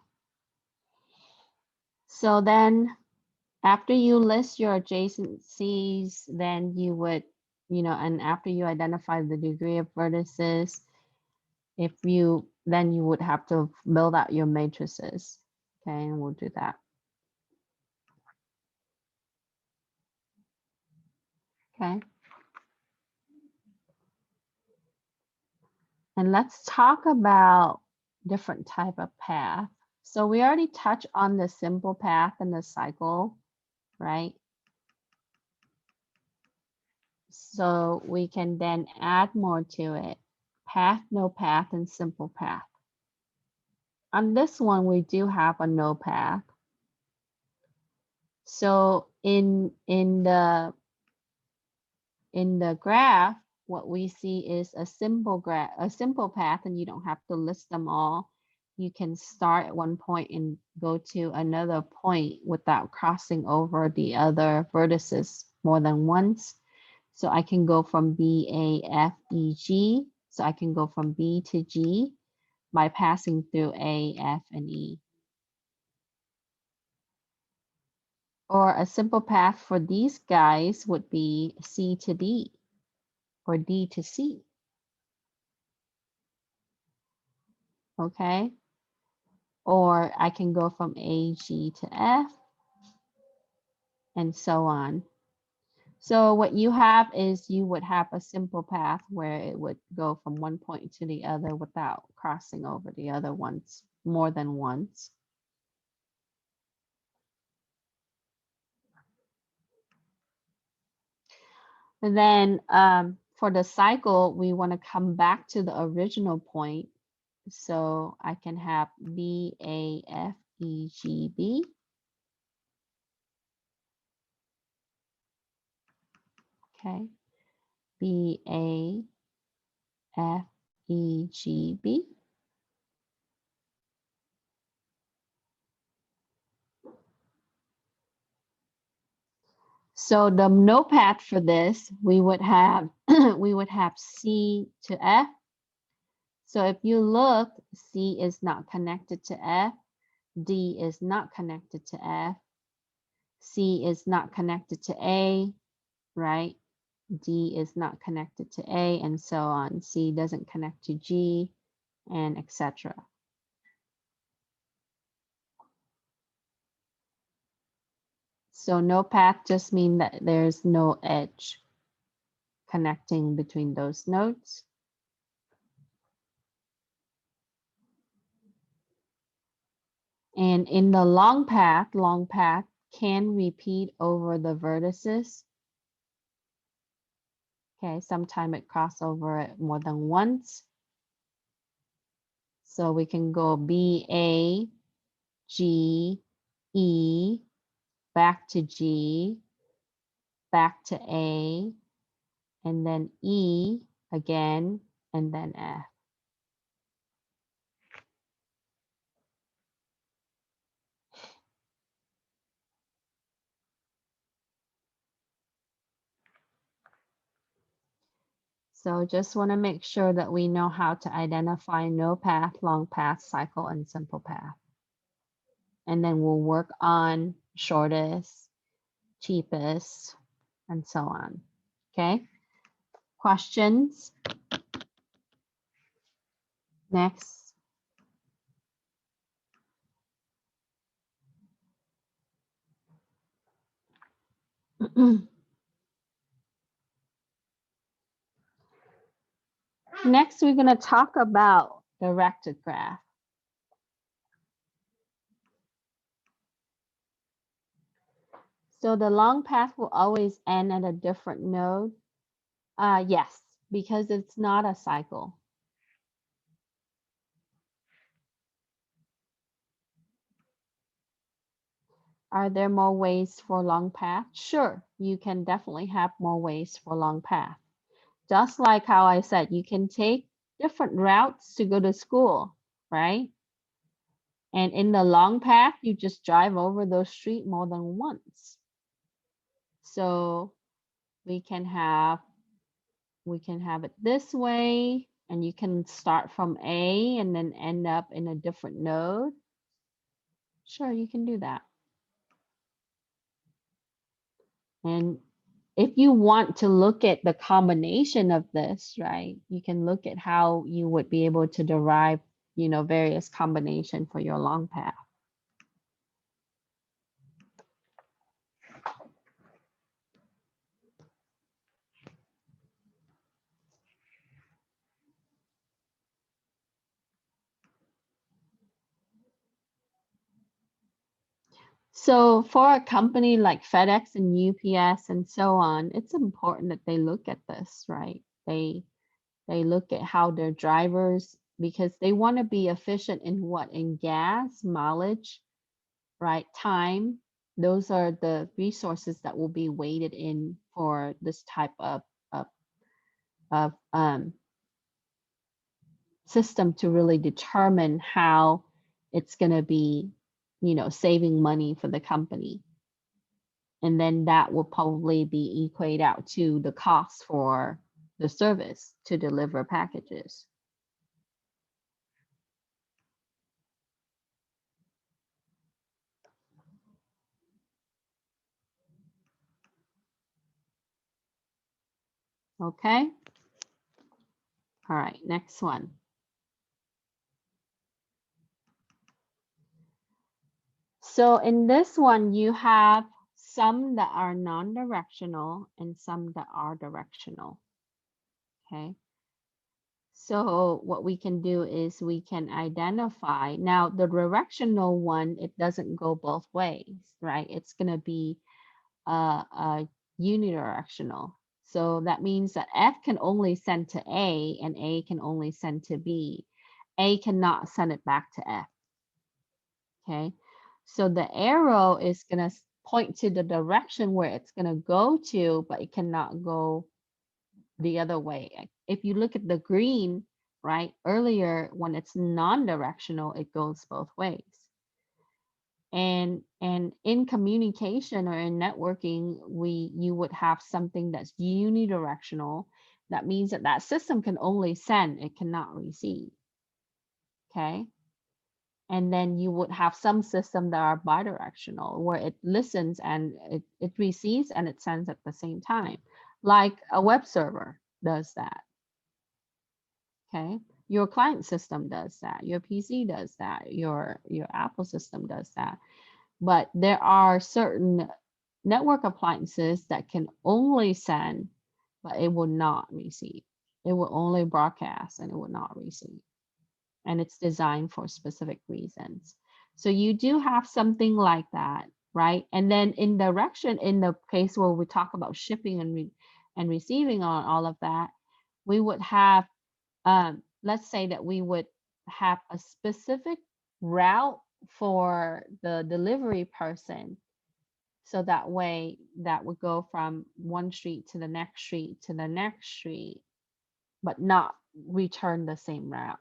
So then after you list your adjacencies, then you would, and after you identify the degree of vertices, then you would have to build out your matrices. Okay, and we'll do that. Okay. And let's talk about different type of path. So we already touched on the simple path and the cycle, right? So we can then add more to it. Path, no path, and simple path. On this one, we do have a no path. So in the graph, what we see is a simple path, and you don't have to list them all. You can start at one point and go to another point without crossing over the other vertices more than once. So I can go from B, A, F, E, G. So I can go from B to G by passing through A, F, and E. Or a simple path for these guys would be C to D or D to C. Okay. Or I can go from A, G to F and so on. So what you have is you would have a simple path where it would go from one point to the other without crossing over the other ones more than once. And then for the cycle, we want to come back to the original point. So I can have B, A, F, E, G, B. Okay. B, A, F, E, G, B. So the no path for this, we would have we would have C to F. So if you look, C is not connected to F, D is not connected to F, C is not connected to A, right? D is not connected to A, and so on. C doesn't connect to G, and etc. So no path just means that there's no edge connecting between those nodes. And in the long path can repeat over the vertices. Okay, sometimes it crosses over it more than once. So we can go B, A, G, E, back to G, back to A, and then E again, and then F. So just want to make sure that we know how to identify no path, long path, cycle, and simple path. And then we'll work on shortest, cheapest, and so on. Okay. Questions? Next. Next, we're going to talk about directed graph. So the long path will always end at a different node. Yes, because it's not a cycle. Are there more ways for long path? Sure, you can definitely have more ways for long path. just like how I said, you can take different routes to go to school, right? And in the long path, you just drive over those street more than once. So we can have it this way, and you can start from A and then end up in a different node. Sure, you can do that. And if you want to look at the combination of this, right, you can look at how you would be able to derive, various combination for your long path. So for a company like FedEx and UPS and so on, it's important that they look at this, right? They look at how their drivers, because they want to be efficient in what? In gas, mileage, right? Time. Those are the resources that will be weighted in for this type of system to really determine how it's going to be, saving money for the company. And then that will probably be equate out to the cost for the service to deliver packages. Okay. All right, next one. So in this one, you have some that are non-directional and some that are directional. Okay. So what we can do is we can identify, now the directional one, it doesn't go both ways, right? It's going to be unidirectional. So that means that F can only send to A and A can only send to B. A cannot send it back to F. Okay. So the arrow is going to point to the direction where it's going to go to, but it cannot go the other way. If you look at the green, right, earlier, when it's non-directional, it goes both ways. And in communication or in networking, you would have something that's unidirectional. That means that that system can only send, it cannot receive. Okay. And then you would have some system that are bidirectional, where it listens and it receives and it sends at the same time, like a web server does that. Okay, your client system does that, your PC does that, your Apple system does that. But there are certain network appliances that can only send, but it will not receive. It will only broadcast and it will not receive. And it's designed for specific reasons. So you do have something like that, right? And then in direction, in the case where we talk about shipping and receiving on all of that, we would have, let's say that we would have a specific route for the delivery person. So that way that would go from one street to the next street to the next street, but not return the same route.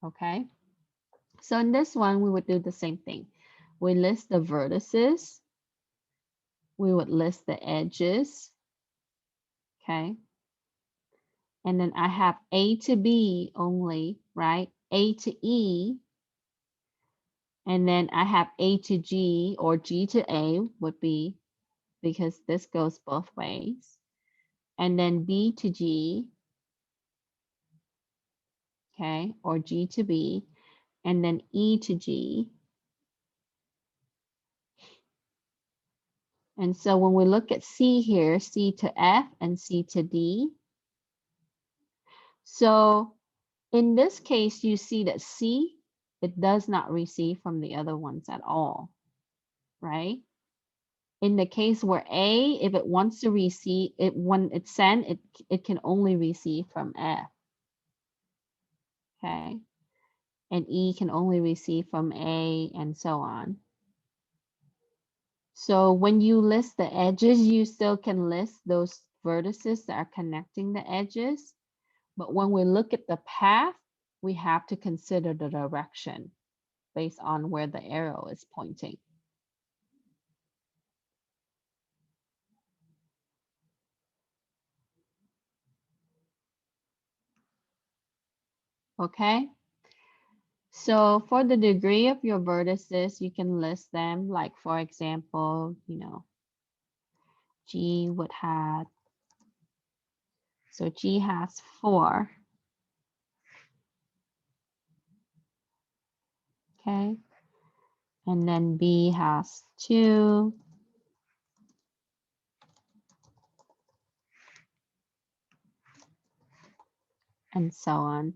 Okay, so in this one, we would do the same thing. We list the vertices. We would list the edges. Okay. And then I have A to B only, right? A to E. And then I have A to G, or G to A would be, because this goes both ways. And then B to G. Okay, or G to B. And then E to G. And so when we look at C here, C to F and C to D. So in this case, you see that C, it does not receive from the other ones at all, right? In the case where A, if it wants to receive it, when it's sent, it can only receive from F. Okay. And E can only receive from A, and so on. So when you list the edges, you still can list those vertices that are connecting the edges. But when we look at the path, we have to consider the direction based on where the arrow is pointing. Okay? So for the degree of your vertices, you can list them. Like, for example, you know, G would have, so G has 4. Okay. And then B has 2. And so on.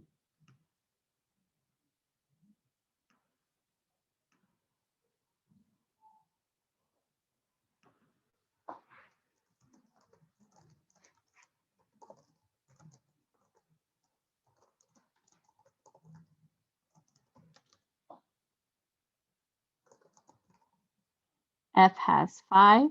F has 5.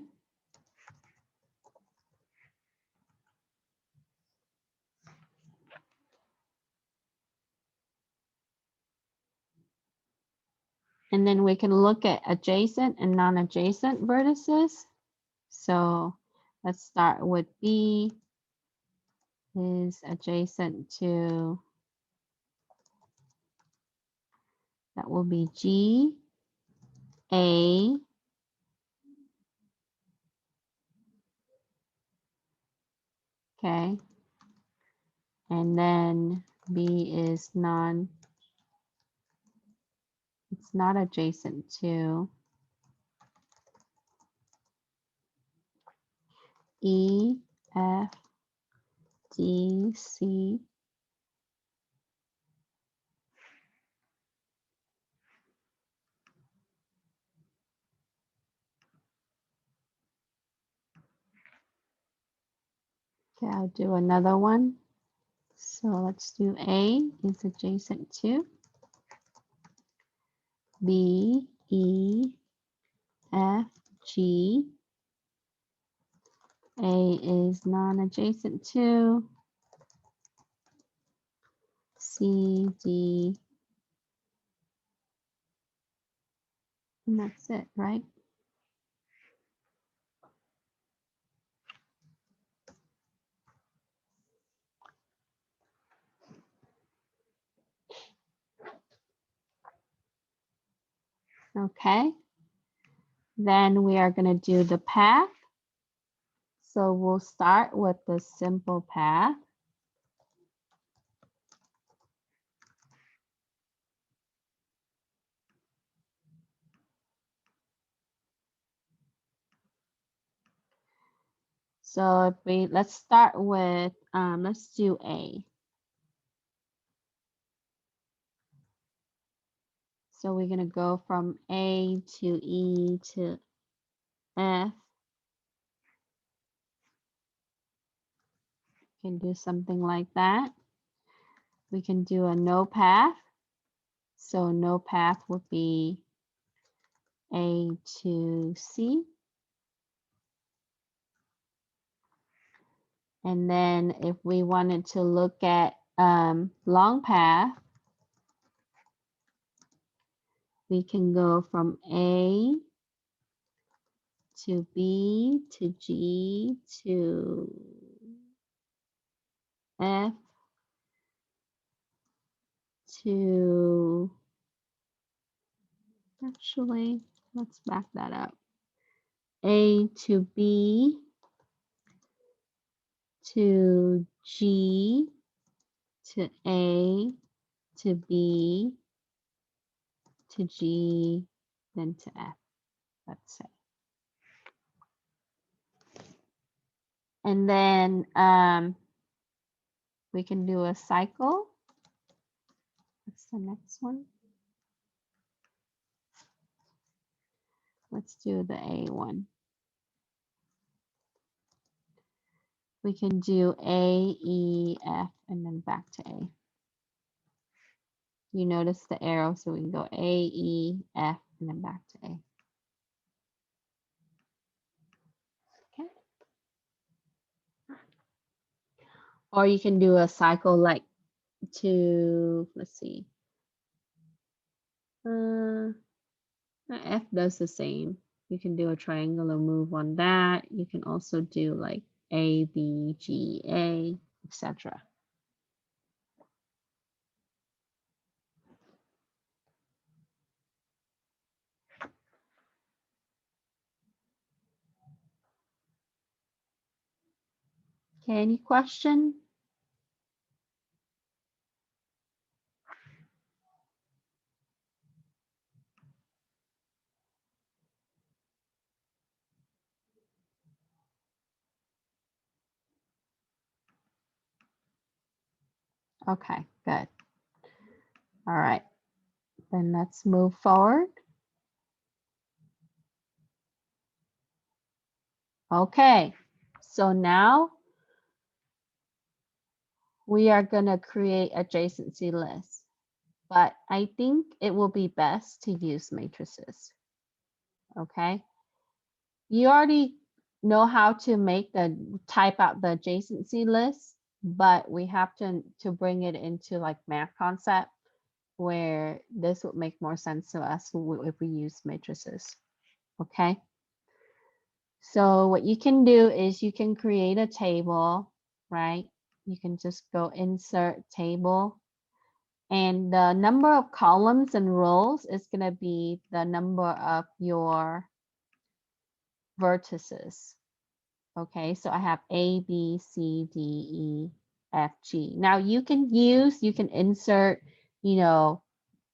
And then we can look at adjacent and non-adjacent vertices. So let's start with B is adjacent to, that will be G, A, okay. And then B is it's not adjacent to E, F, D, C. Okay, I'll do another one. So let's do A is adjacent to B, E, F, G. A is non-adjacent to C, D, and that's it, right? Okay. Then we are going to do the path. So we'll start with the simple path. So if let's start with, let's do A. So we're going to go from A to E to F. We can do something like that. We can do a no path. So no path would be A to C. And then if we wanted to look at long path, we can go from A to B to G to F to, actually, let's back that up. A to B to G to A to B to G, then to F, let's say. And then we can do a cycle. What's the next one? Let's do the A one. We can do A, E, F, and then back to A. You notice the arrow, so we can go A, E, F, and then back to A. Okay. Or you can do a cycle like to, let's see. F does the same. You can do a triangular move on that. You can also do like A, B, G, A, etc. Okay, any question? Okay, good. All right, then let's move forward. Okay, so now we are going to create adjacency lists, but I think it will be best to use matrices. Okay, you already know how to type out the adjacency list, but we have to bring it into like math concept where this would make more sense to us if we use matrices. Okay. So what you can do is you can create a table, right? You can just go insert table, and the number of columns and rows is going to be the number of your vertices. Okay, so I have A, B, C, D, E, F, G. Now you can insert,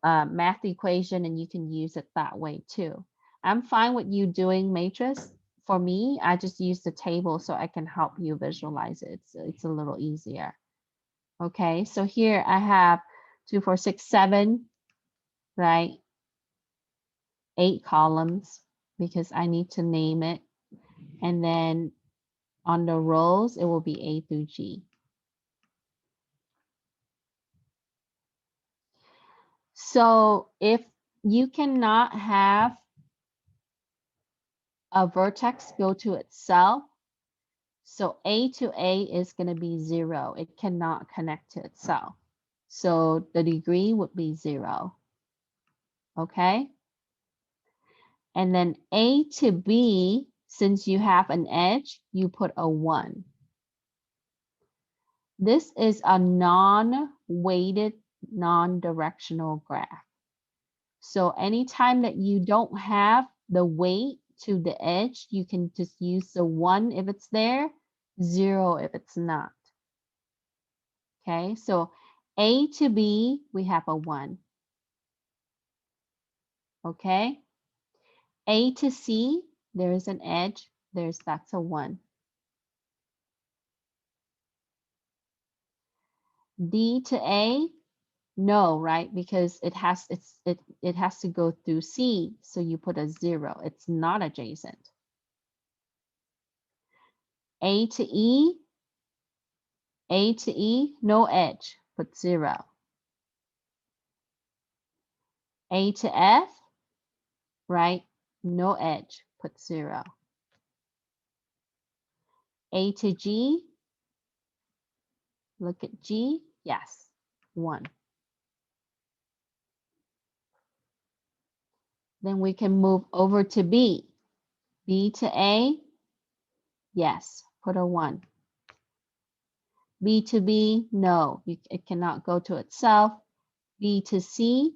math equation, and you can use it that way too. I'm fine with you doing matrix. For me, I just use the table so I can help you visualize it. It's a little easier. Okay, so here I have 2, 4, 6, 7, right? 8 columns because I need to name it. And then on the rows, it will be A through G. So if you cannot have a vertex go to itself, so A to A is going to be 0. It cannot connect to itself. So the degree would be 0. Okay. And then A to B, since you have an edge, you put a 1. This is a non-weighted, non-directional graph. So anytime that you don't have the weight to the edge, you can just use the 1 if it's there, 0 if it's not. Okay, so A to B, we have a 1. Okay, A to C, there is an edge, that's a 1. D to A, no, right? Because it has to go through C, so you put a 0. It's not adjacent. A to E, no edge, put 0. A to F, right? No edge, put 0. A to G, look at G, yes, 1. Then we can move over to B. B to A, yes, put a 1. B to B, no, it cannot go to itself. B to C,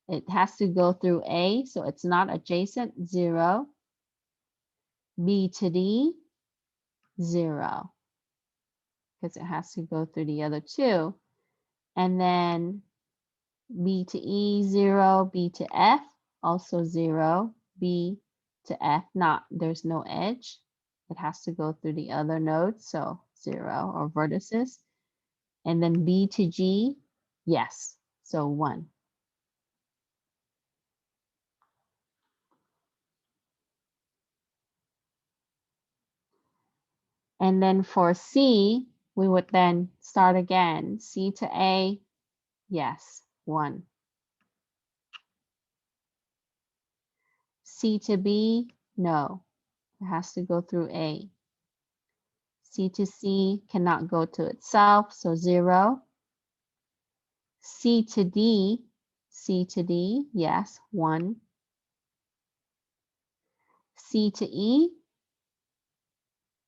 it has to go through A, so it's not adjacent, 0. B to D, 0, because it has to go through the other 2. And then B to E, 0, B to F, also 0, B to F, there's no edge. It has to go through the other nodes, so 0 or vertices. And then B to G, yes, so 1. And then for C, we would then start again. C to A, yes, 1. C to B, no, it has to go through A. C to C cannot go to itself, so 0. C to D, yes, 1. C to E,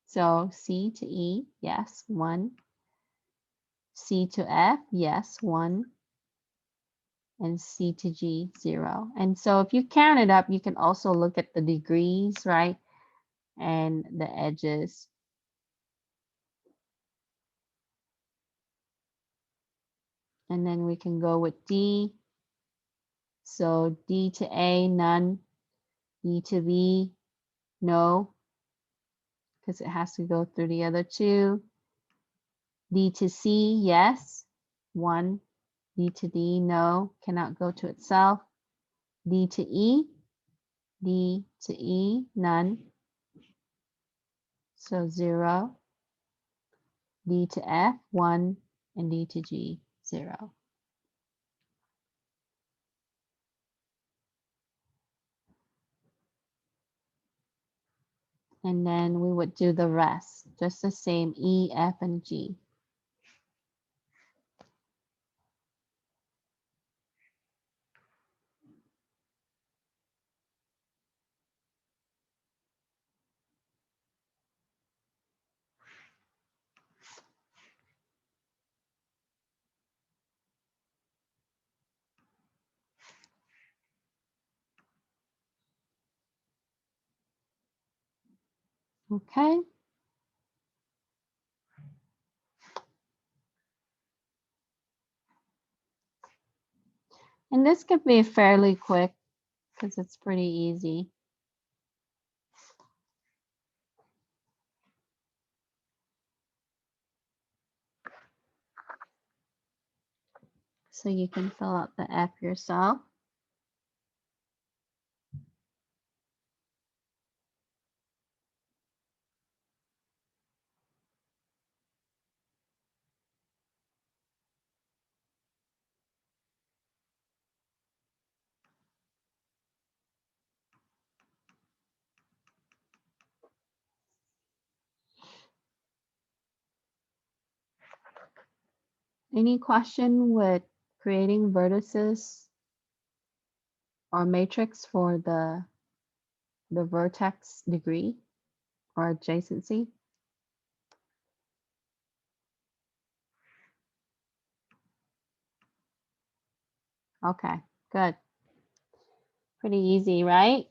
so C to E, yes, 1. C to F, yes, 1. And C to G, 0. And so if you count it up, you can also look at the degrees, right? And the edges. And then we can go with D. So D to A, none. E to B, no, because it has to go through the other two. D to C, yes, 1. D to D, no, cannot go to itself. D to E, none, so 0. D to F, 1, and D to G, 0. And then we would do the rest, just the same, E, F, and G. Okay. And this could be fairly quick because it's pretty easy. So you can fill out the F yourself. Any question with creating vertices or matrix for the vertex degree or adjacency? Okay, good. Pretty easy, right?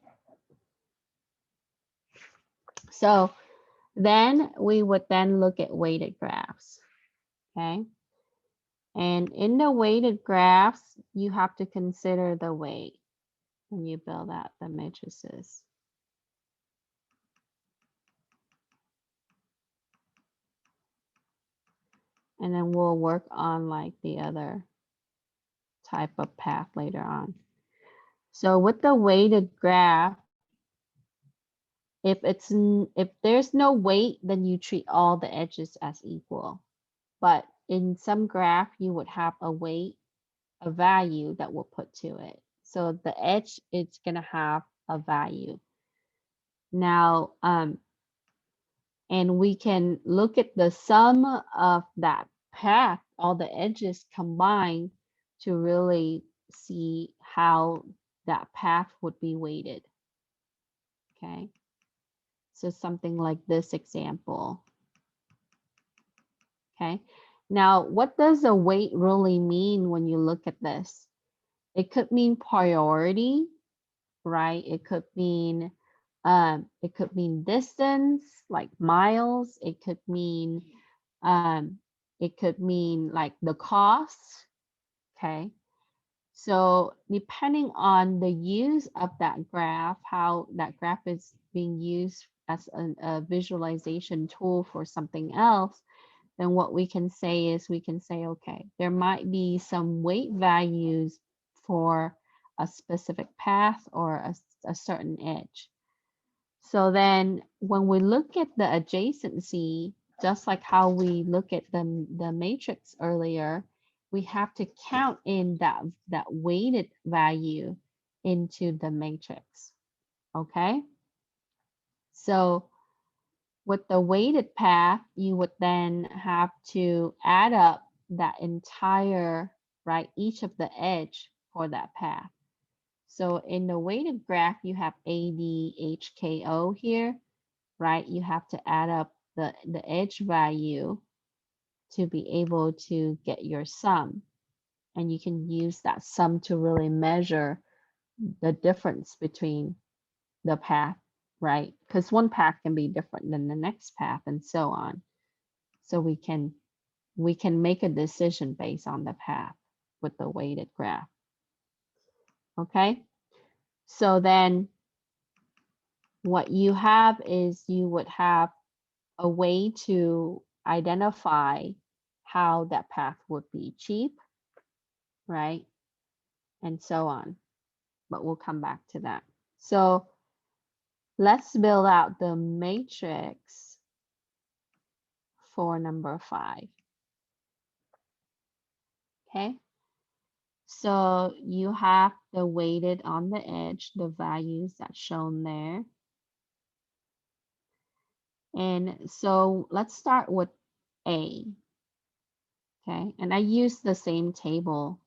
So then we would then look at weighted graphs, okay? And in the weighted graphs, you have to consider the weight when you build out the matrices. And then we'll work on like the other type of path later on. So with the weighted graph, if there's no weight, then you treat all the edges as equal. But in some graph, you would have a weight, a value that we'll put to it. So the edge, it's gonna have a value. Now, and we can look at the sum of that path, all the edges combined, to really see how that path would be weighted. Okay. So something like this example. Okay. Now, what does a weight really mean when you look at this? It could mean priority, right? It could mean distance, like miles. It could mean like the cost. Okay. So depending on the use of that graph, how that graph is being used as a visualization tool for something else, then what we can say is we can say, okay, there might be some weight values for a specific path or a certain edge. So then when we look at the adjacency, just like how we look at the matrix earlier, we have to count in that weighted value into the matrix. Okay. So with the weighted path, you would then have to add up that entire, right, each of the edge for that path. So in the weighted graph, you have ADHKO here, right? You have to add up the edge value to be able to get your sum. And you can use that sum to really measure the difference between the path, right? Because one path can be different than the next path and so on. So we can make a decision based on the path with the weighted graph. Okay, so then what you have is you would have a way to identify how that path would be cheap, right? And so on. But we'll come back to that. So let's build out the matrix for number 5. Okay. So you have the weighted on the edge, the values that's shown there. And so let's start with A. Okay. And I use the same table.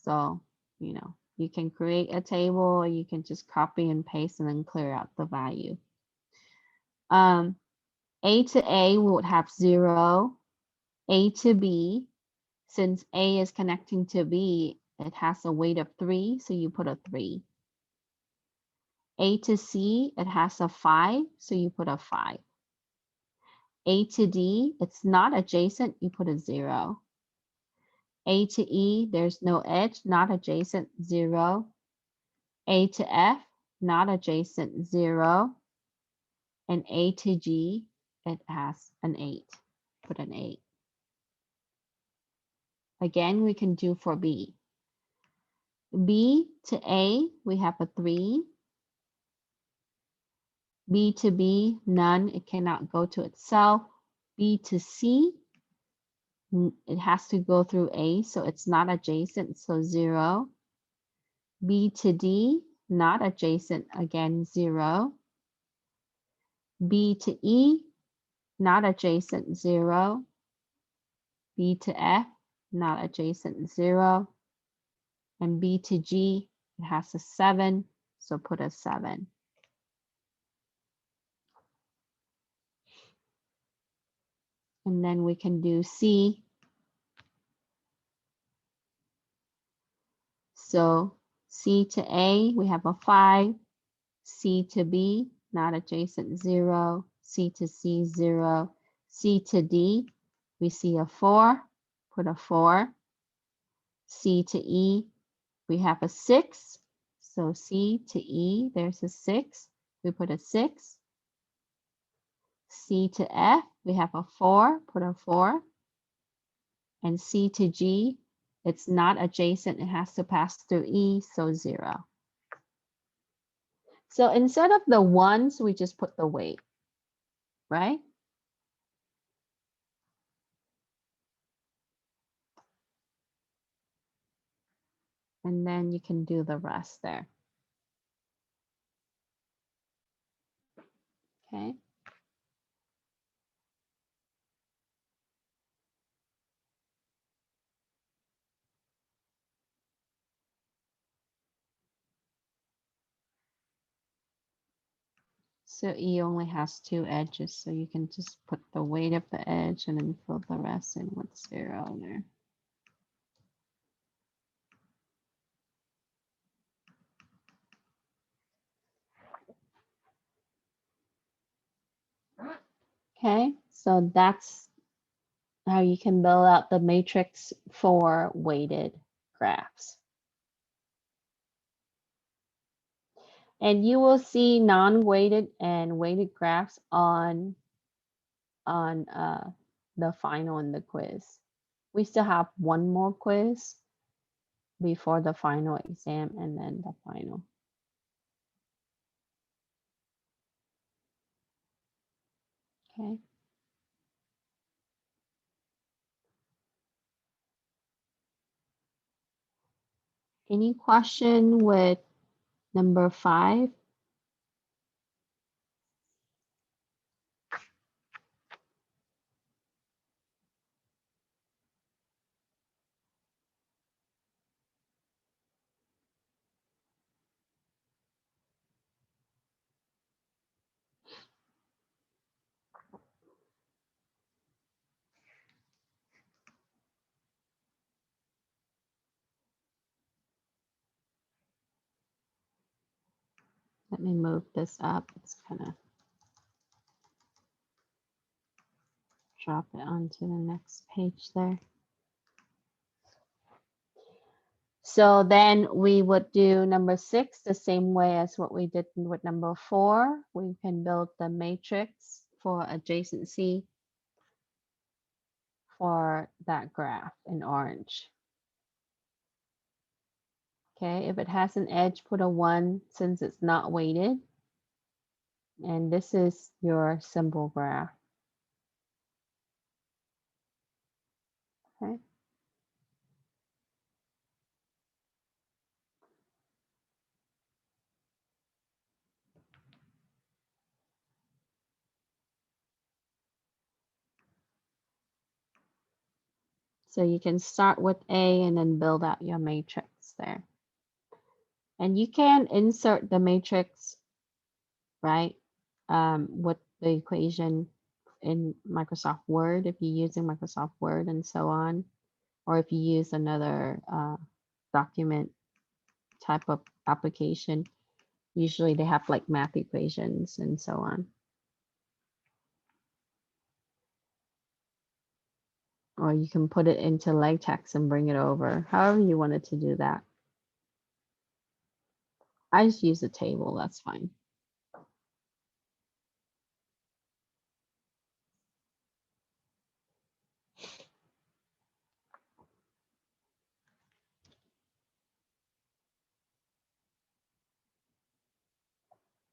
So, you know, you can create a table or you can just copy and paste and then clear out the value. A to A, we would have 0. A to B, since A is connecting to B, it has a weight of 3, so you put a 3. A to C, it has a 5, so you put a 5. A to D, it's not adjacent, you put a 0. A to E, there's no edge, not adjacent, 0. A to F, not adjacent, 0. And A to G, it has an 8, put an 8. Again, we can do for B. B to A, we have a 3. B to B, none, it cannot go to itself. B to C, it has to go through A, so it's not adjacent, so 0. B to D, not adjacent, again, 0. B to E, not adjacent, 0. B to F, not adjacent, 0. And B to G, it has a 7, so put a 7. And then we can do C. So C to A, we have a 5. C to B, not adjacent, 0. C to C, 0. C to D, we see a 4, put a 4. C to E, we have a 6. So C to E, there's a 6. We put a 6. C to F, we have a 4, put a 4. And C to G, it's not adjacent, it has to pass through E, so 0. So instead of the ones, we just put the weight, right? And then you can do the rest there. Okay. So E only has 2 edges, so you can just put the weight of the edge and then fill the rest in with 0 there. Okay, so that's how you can build out the matrix for weighted graphs. And you will see non-weighted and weighted graphs on the final and the quiz. We still have one more quiz before the final exam and then the final. Okay. Any question with number 5? Let me move this up. It's kind of drop it onto the next page there. So then we would do number 6 the same way as what we did with number 4. We can build the matrix for adjacency for that graph in orange. Okay, if it has an edge, put a 1 since it's not weighted. And this is your symbol graph. Okay. So you can start with A and then build out your matrix there. And you can insert the matrix, right, with the equation in Microsoft Word if you're using Microsoft Word and so on, or if you use another document type of application. Usually they have like math equations and so on. Or you can put it into LaTeX and bring it over, however you wanted to do that. I just use a table, that's fine.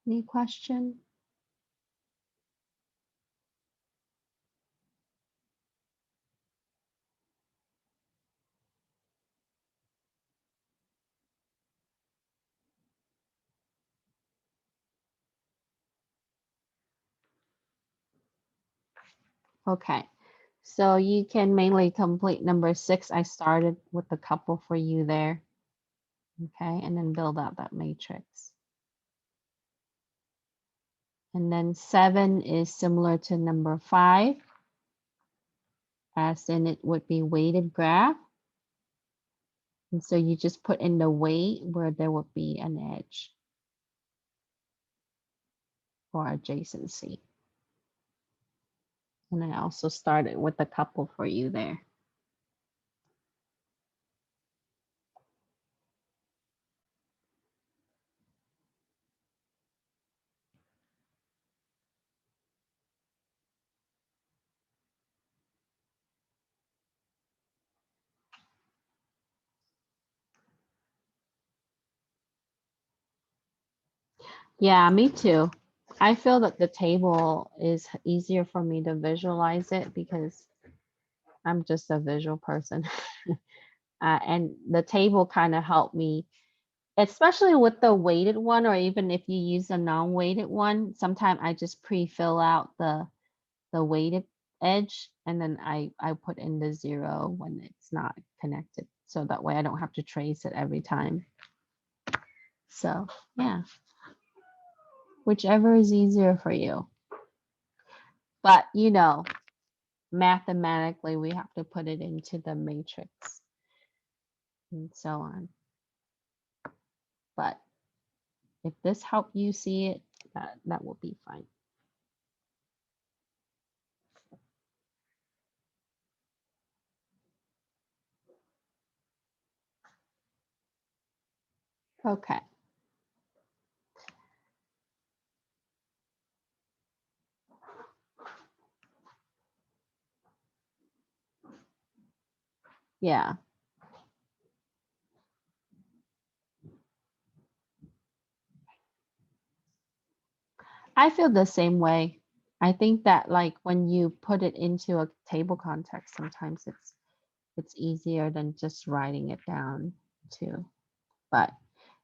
Any question? Okay, so you can mainly complete number 6. I started with a couple for you there. Okay, and then build out that matrix. And then 7 is similar to number 5, as in it would be weighted graph. And so you just put in the weight where there would be an edge for adjacency. And I also started with a couple for you there. Yeah, me too. I feel that the table is easier for me to visualize it because I'm just a visual person. And the table kind of helped me, especially with the weighted one, or even if you use a non-weighted one, sometimes I just pre-fill out the weighted edge and then I put in the 0 when it's not connected. So that way I don't have to trace it every time. So yeah, whichever is easier for you. But you know, mathematically we have to put it into the matrix and so on. But if this helped you see it, that will be fine. Okay. Yeah. I feel the same way. I think that like when you put it into a table context, sometimes it's easier than just writing it down too. But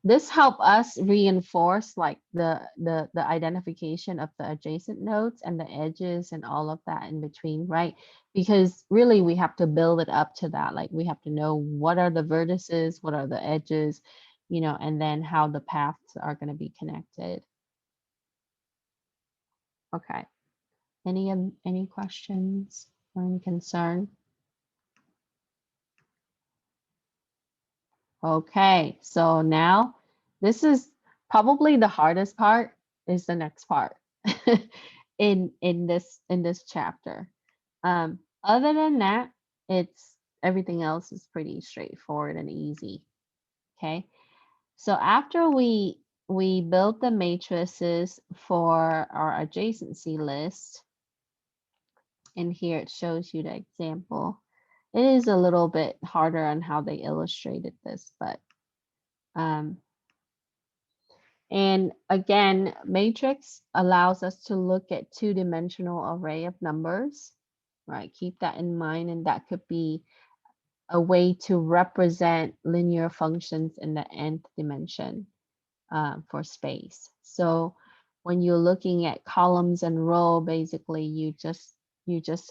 this help us reinforce like the identification of the adjacent nodes and the edges and all of that in between, right? Because really we have to build it up to that. Like we have to know what are the vertices, what are the edges, you know, and then how the paths are going to be connected. Okay. Any questions or any concern? Okay, so now this is probably the hardest part is the next part in this chapter. Other than that, it's everything else is pretty straightforward and easy. Okay, so after we built the matrices for our adjacency list, and here it shows you the example. It is a little bit harder on how they illustrated this, but and again, matrix allows us to look at two-dimensional array of numbers, right? Keep that in mind, and that could be a way to represent linear functions in the nth dimension for space. So when you're looking at columns and row, basically you just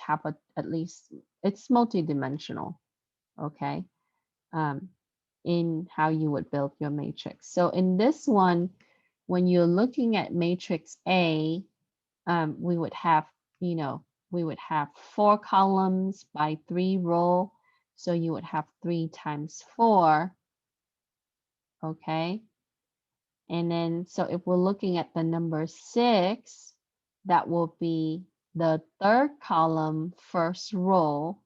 have at least it's multidimensional, okay? In how you would build your matrix. So in this one, when you're looking at matrix A, we would have, we would have 4 columns by 3 row. So you would have 3 times 4, okay? And then, so if we're looking at the number 6, that will be the 3rd column, 1st row,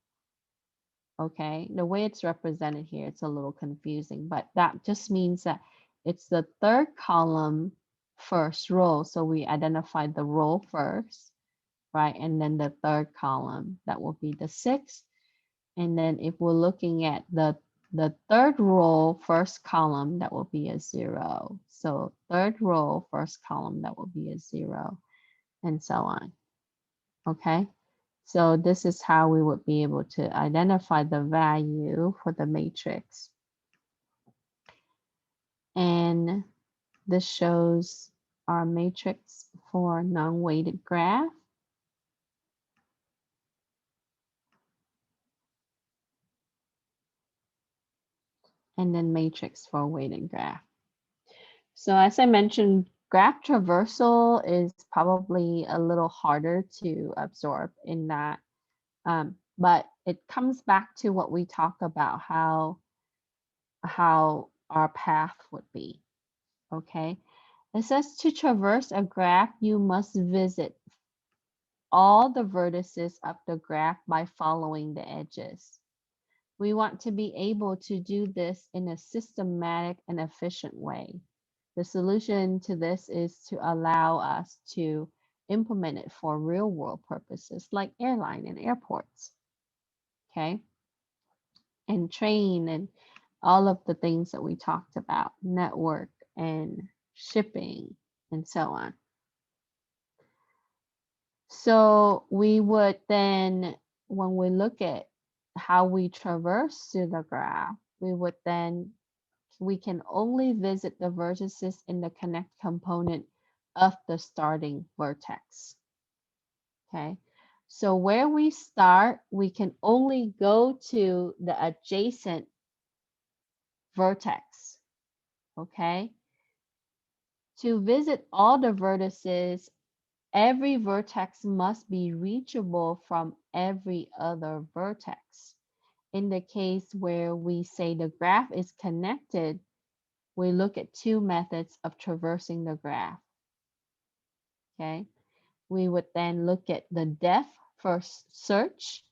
okay? The way it's represented here, it's a little confusing, but that just means that it's the 3rd column, 1st row. So we identified the row first, right? And then the 3rd column, that will be the 6th. And then if we're looking at the 3rd row, 1st column, that will be a 0. So 3rd row, 1st column, that will be a 0, and so on. Okay, so this is how we would be able to identify the value for the matrix. And this shows our matrix for non-weighted graph. And then matrix for weighted graph. So as I mentioned, graph traversal is probably a little harder to absorb in that, but it comes back to what we talk about, how our path would be, okay? It says to traverse a graph, you must visit all the vertices of the graph by following the edges. We want to be able to do this in a systematic and efficient way. The solution to this is to allow us to implement it for real world purposes like airline and airports, okay? And train and all of the things that we talked about, network and shipping and so on. So we would then, when we look at how we traverse through the graph, we can only visit the vertices in the connect component of the starting vertex. Okay, so where we start, we can only go to the adjacent vertex. Okay, to visit all the vertices, every vertex must be reachable from every other vertex. In the case where we say the graph is connected, we look at 2 methods of traversing the graph. Okay, we would then look at the depth first search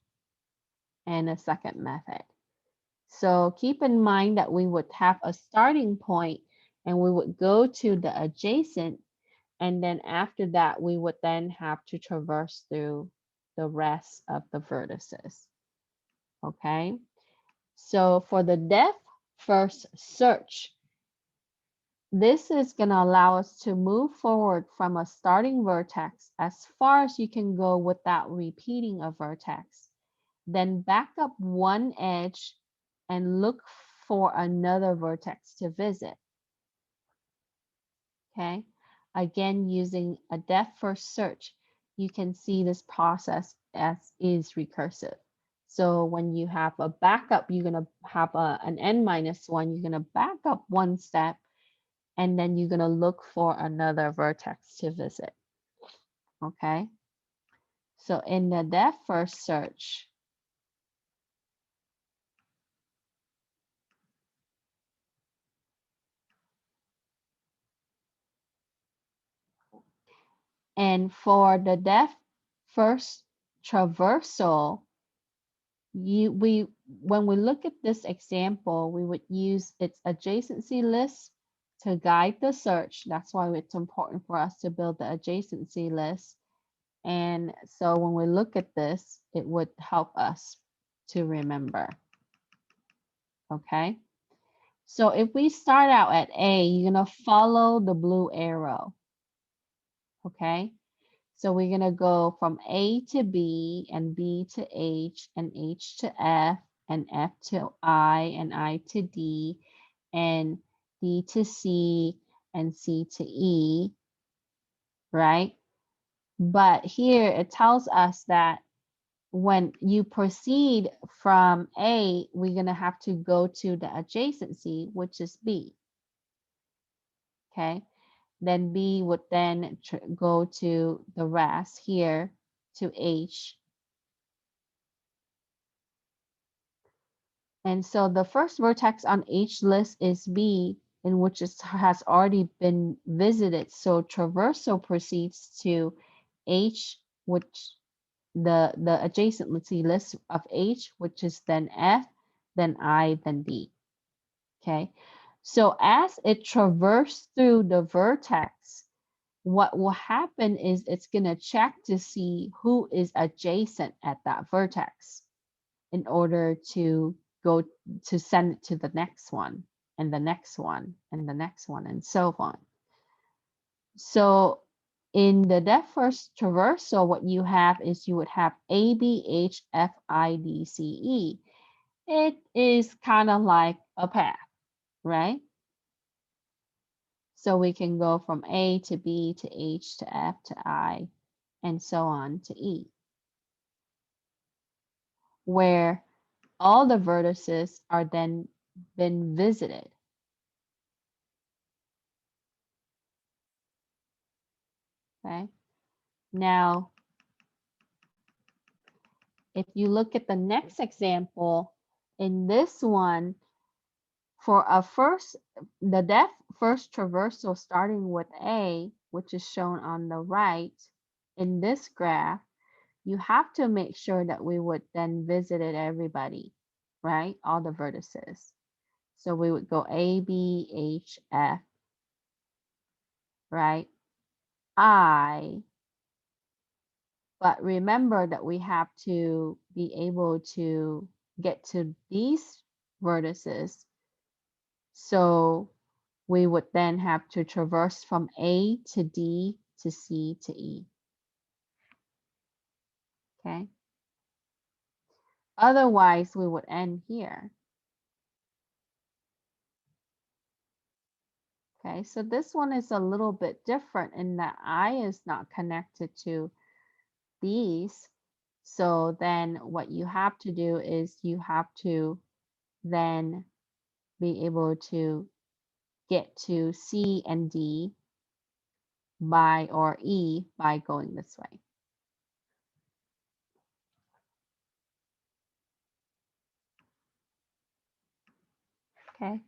and a second method. So keep in mind that we would have a starting point and we would go to the adjacent, and then after that we would then have to traverse through the rest of the vertices. Okay, so for the depth first search, this is going to allow us to move forward from a starting vertex as far as you can go without repeating a vertex. Then back up one edge and look for another vertex to visit. Okay, again, using a depth first search, you can see this process as is recursive. So when you have a backup, you're going to have an n-1, you're going to back up one step, and then you're going to look for another vertex to visit. Okay, so in the depth first search, And for the depth first traversal, when we look at this example, we would use its adjacency list to guide the search. That's why it's important for us to build the adjacency list. And so when we look at this, it would help us to remember. Okay. So if we start out at A, you're going to follow the blue arrow. Okay. So we're going to go from A to B and B to H and H to F and F to I and I to D and D to C and C to E, right? But here it tells us that when you proceed from A, we're going to have to go to the adjacency, which is B. Okay. Then B would then go to the rest here to H. And so the first vertex on H list is B, in which has already been visited. So traversal proceeds to H, which the adjacency list of H, which is then F, then I, then D. Okay. So as it traverses through the vertex, what will happen is it's going to check to see who is adjacent at that vertex in order to go to send it to the next one and the next one and the next one and so on. So in the depth first traversal, what you have is you would have A, B, H, F, I, D, C, E. It is kind of like a path, right? So we can go from A to B to H to F to I and so on to E, where all the vertices are then been visited. Okay. Now, if you look at the next example, in this one, for the depth first traversal starting with A, which is shown on the right in this graph, you have to make sure that we would then visit everybody, right? All the vertices. So we would go A, B, H, F, right? I. But remember that we have to be able to get to these vertices. So we would then have to traverse from A to D to C to E. Okay. Otherwise, we would end here. Okay, so this one is a little bit different in that I is not connected to these. So then what you have to do is you have to then be able to get to C and D by, or E by going this way. Okay,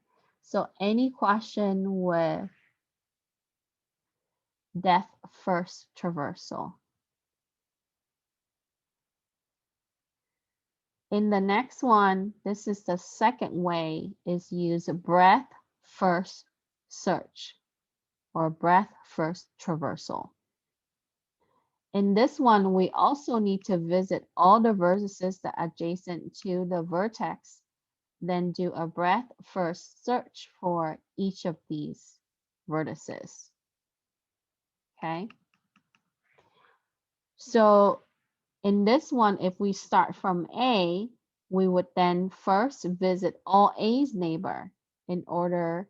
so any question with depth first traversal? In the next one, this is the second way, is use breadth first search or breadth first traversal. In this one, we also need to visit all the vertices that are adjacent to the vertex, then do a breadth first search for each of these vertices. Okay. So in this one, if we start from A, we would then first visit all A's neighbor in order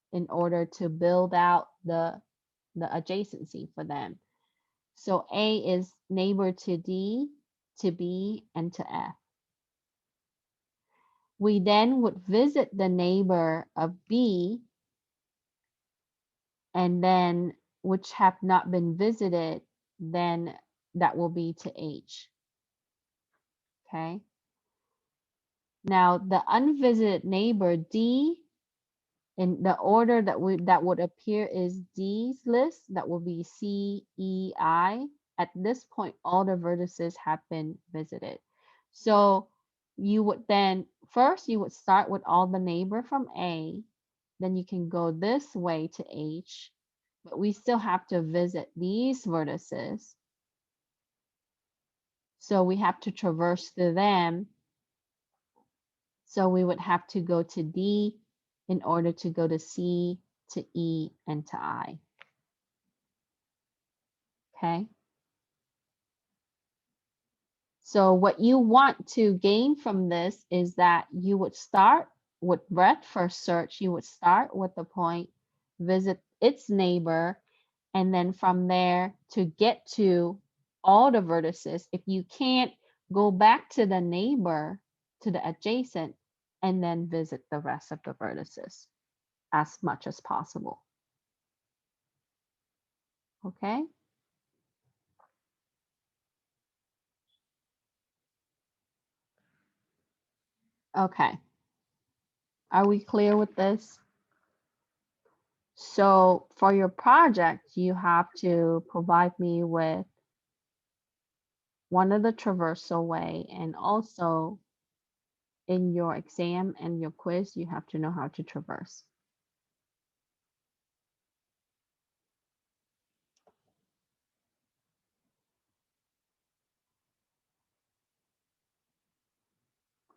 to build out the adjacency for them. So A is neighbor to D, to B, and to F. We then would visit the neighbor of B, and then which have not been visited, then that will be to H. Okay. Now the unvisited neighbor D in the order that would appear is D's list, that will be C, E, I. At this point, all the vertices have been visited. So you would then, first you would start with all the neighbor from A, then you can go this way to H, but we still have to visit these vertices. So we have to traverse through them. So we would have to go to D in order to go to C, to E, and to I. Okay. So what you want to gain from this is that you would start with breadth first search. You would start with the point, visit its neighbor, and then from there to get to all the vertices. If you can't, go back to the neighbor, to the adjacent, and then visit the rest of the vertices as much as possible. Okay. Okay. Are we clear with this? So for your project, you have to provide me with one of the traversal way, and also in your exam and your quiz, you have to know how to traverse.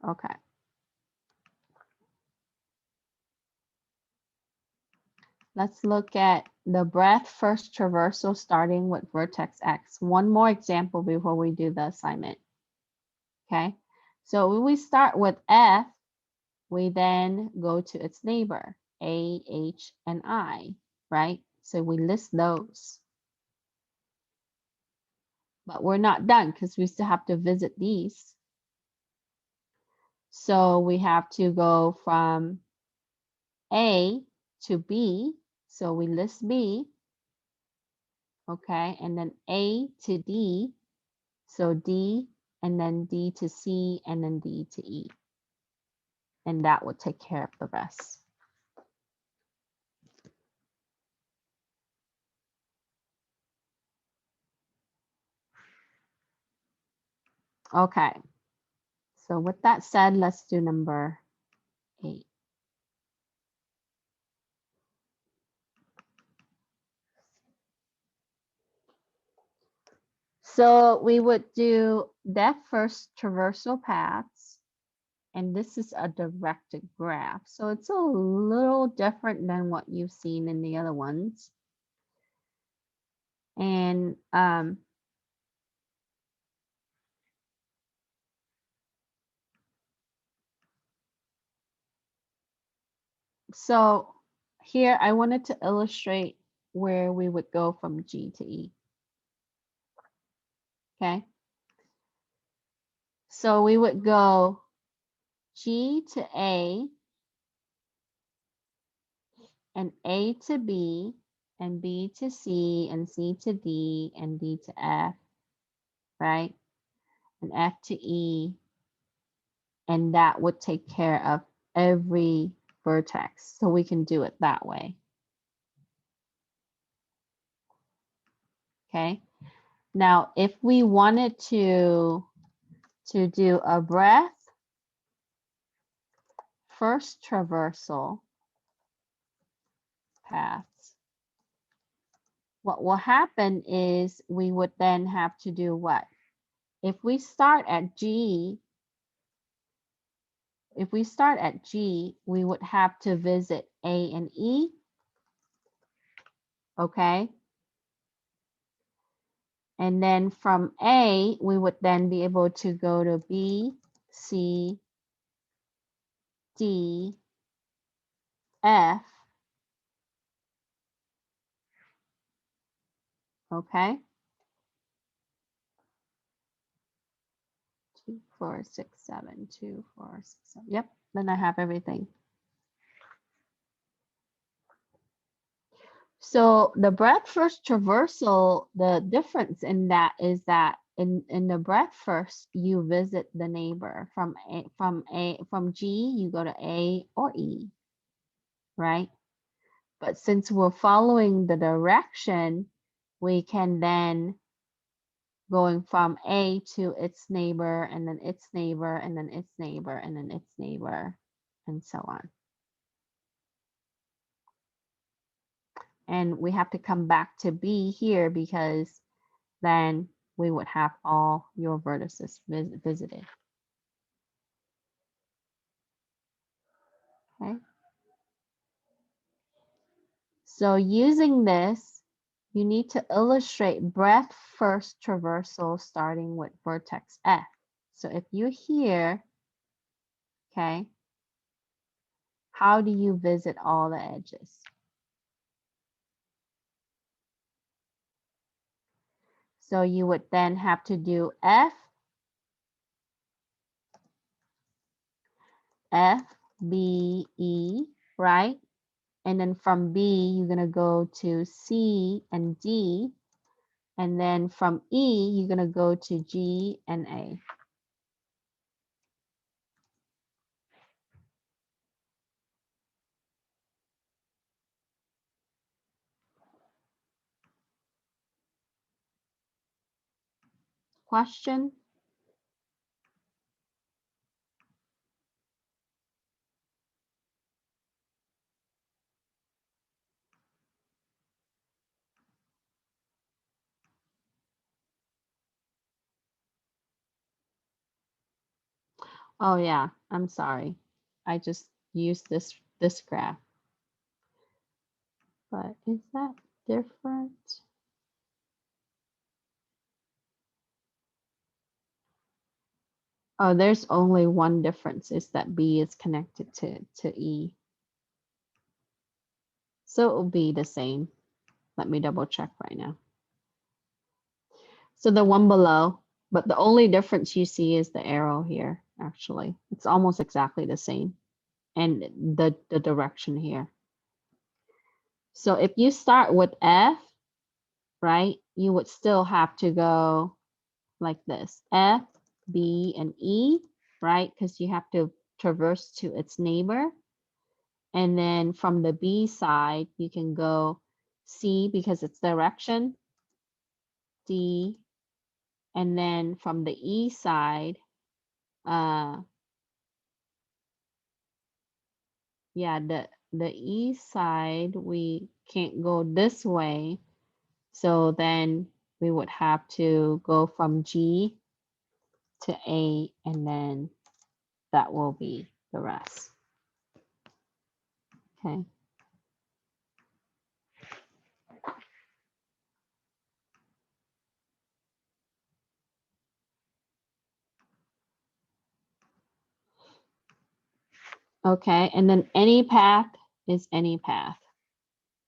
Okay. Let's look at the breadth first traversal starting with vertex X. One more example before we do the assignment. Okay. So when we start with F, we then go to its neighbor, A, H, and I, right? So we list those. But we're not done because we still have to visit these. So we have to go from A to B. So we list B. Okay. And then A to D. So D, and then D to C, and then D to E. And that will take care of the rest. Okay. So with that said, let's do number 8. So we would do depth first traversal paths, and this is a directed graph. So it's a little different than what you've seen in the other ones. And so here I wanted to illustrate where we would go from G to E. Okay. So we would go G to A, and A to B, and B to C, and C to D, and D to F, right? And F to E, and that would take care of every vertex. So we can do it that way. Okay. Now, if we wanted to do a breadth first traversal paths, what will happen is we would then have to do what? If we start at G, we would have to visit A and E. Okay. And then from A, we would then be able to go to B, C, D, F. Okay. 2, 4, 6, 7, 2, 4, 6, 7. Yep. Then I have everything. So the breadth first traversal, the difference in that is that in the breadth first, you visit the neighbor from G, you go to A or E. right? But since we're following the direction, we can then going from A to its neighbor, and then its neighbor, and then its neighbor, and then its neighbor, and so on. And we have to come back to B here because then we would have all your vertices visited. Okay. So using this, you need to illustrate breadth first traversal starting with vertex F. So if you're here, okay, how do you visit all the edges? So you would then have to do F, B, E, right? And then from B, you're going to go to C and D. And then from E, you're going to go to G and A. Question? Oh yeah, I'm sorry. I just used this graph. But is that different? Oh, there's only one difference, is that B is connected to E. So it will be the same. Let me double check right now. So the one below, but the only difference you see is the arrow here, actually. It's almost exactly the same. And the direction here. So if you start with F, right, you would still have to go like this, F, B, and E, right? Because you have to traverse to its neighbor. And then from the B side, you can go C because it's direction, D, and then from the E side, yeah, the E side, we can't go this way. So then we would have to go from G to A, and then that will be the rest. Okay. Okay, and then any path is any path.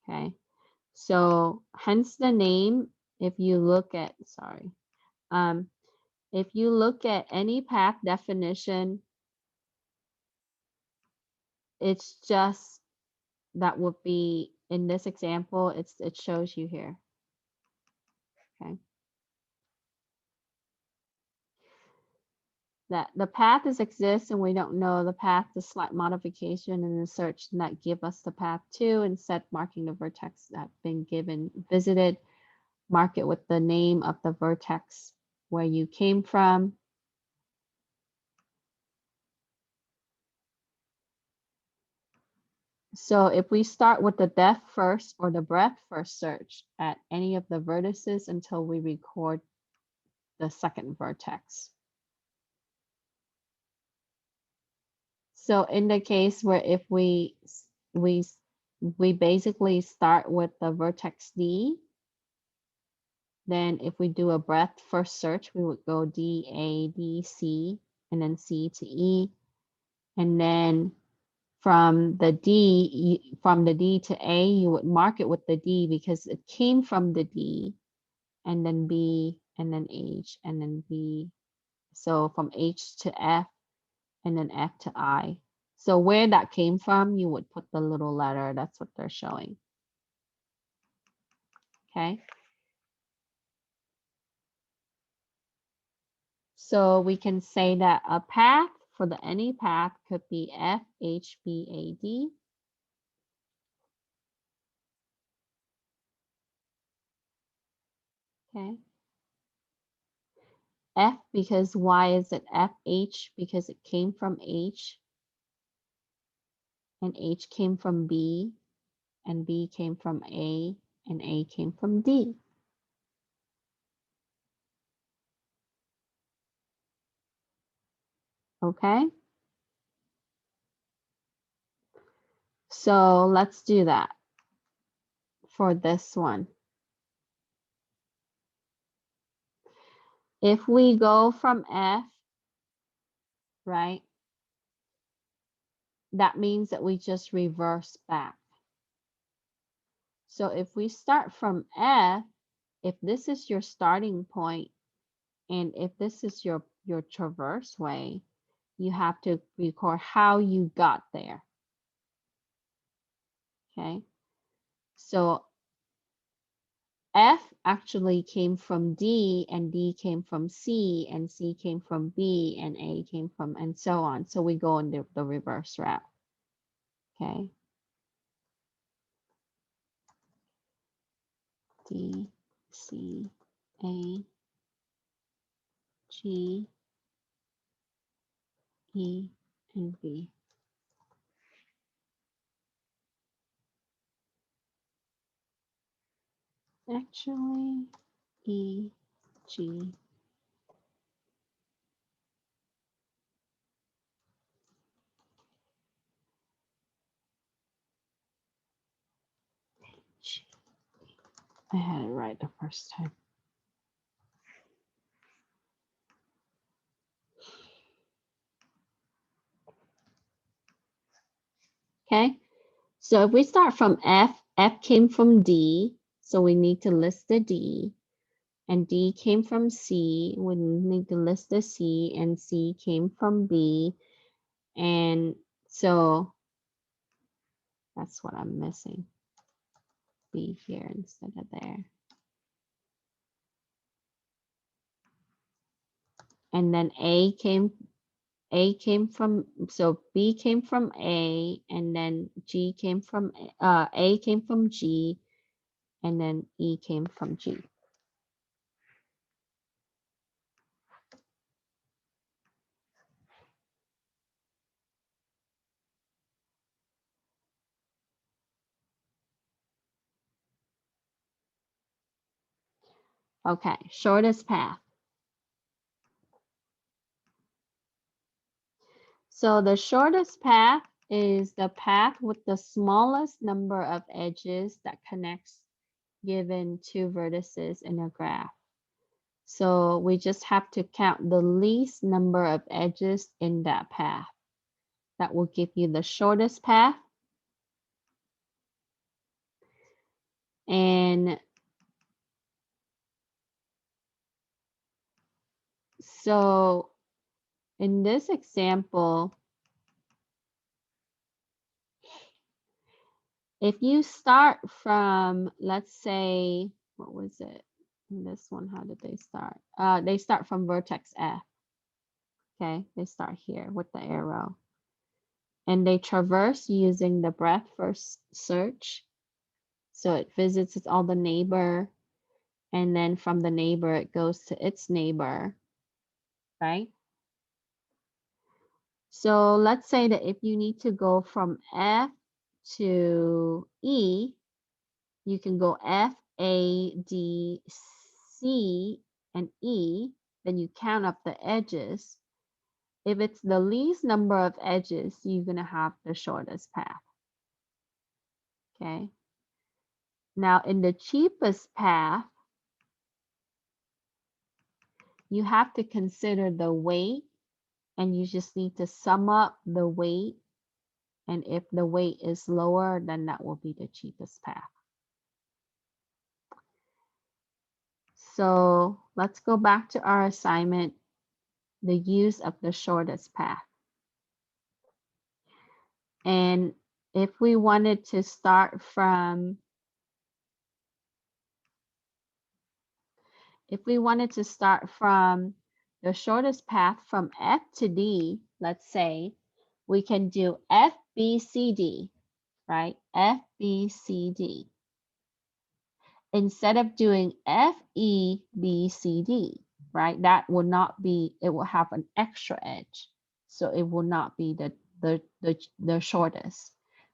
Okay, so hence the name. If you look at, sorry, if you look at any path definition, it's just that would be in this example. It shows you here. Okay, that the path exists and we don't know the path, the slight modification in the search that give us the path to, instead marking the vertex that been given visited, mark it with the name of the vertex where you came from. So if we start with the depth first or the breadth first search at any of the vertices until we record the second vertex. So in the case where if we basically start with the vertex D, then if we do a breadth first search, we would go D, A, D, C, and then C to E. And then from the D to A, you would mark it with the D because it came from the D, and then B, and then H, and then B. So from H to F, and then F to I. So where that came from, you would put the little letter. That's what they're showing. Okay. So we can say that a path for the any path could be F, H, B, A, D. Okay. F because why is it FH? Because it came from H, and H came from B, and B came from A, and A came from D. Okay. So let's do that for this one. If we go from F, right, that means that we just reverse back. So if we start from F, if this is your starting point, and if this is your traverse way, you have to record how you got there. Okay. So F actually came from D, and D came from C, and C came from B, and A came from, and so on. So we go in the reverse route. Okay. D, C, A, G, E, and B. Actually, E, G, H. I had it right the first time. Okay, so if we start from F, F came from D, so we need to list the D, and D came from C, we need to list the C, and C came from B, and so that's what I'm missing. B here instead of there. And then A came from, so B came from A, and then G came from, A came from G, and then E came from G. Okay, shortest path. So the shortest path is the path with the smallest number of edges that connects given two vertices in a graph. So we just have to count the least number of edges in that path. That will give you the shortest path. And so in this example, if you start from, let's say, what was it? In this one, how did they start? They start from vertex F. Okay, they start here with the arrow. And they traverse using the breadth first search. So it visits all the neighbor, and then from the neighbor, it goes to its neighbor, right? So let's say that if you need to go from F to E, you can go F, A, D, C, and E, then you count up the edges. If it's the least number of edges, you're going to have the shortest path. Okay. Now, in the cheapest path, you have to consider the weight, and you just need to sum up the weight. And if the weight is lower, then that will be the cheapest path. So let's go back to our assignment, the use of the shortest path. And if we wanted to start from, the shortest path from F to D, let's say, we can do F, B, C, D, right? F, B, C, D. instead of doing F, E, B, C, D, right? That will not be, it will have an extra edge. So it will not be the shortest.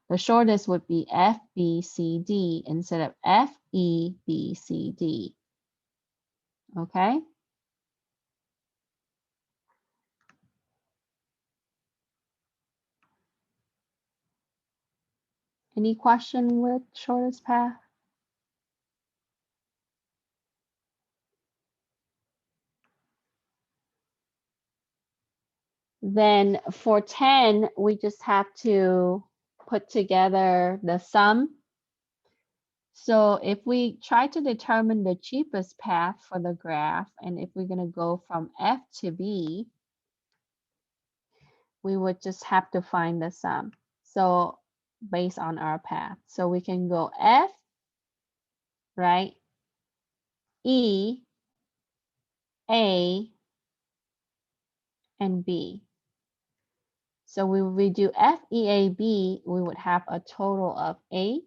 The shortest would be F, B, C, D instead of F, E, B, C, D. Okay? Any question with shortest path? Then for 10, we just have to put together the sum. So if we try to determine the cheapest path for the graph, and if we're going to go from F to B, we would just have to find the sum. So based on our path. So we can go F, right? E, A, and B. So we do F, E, A, B, we would have a total of 8.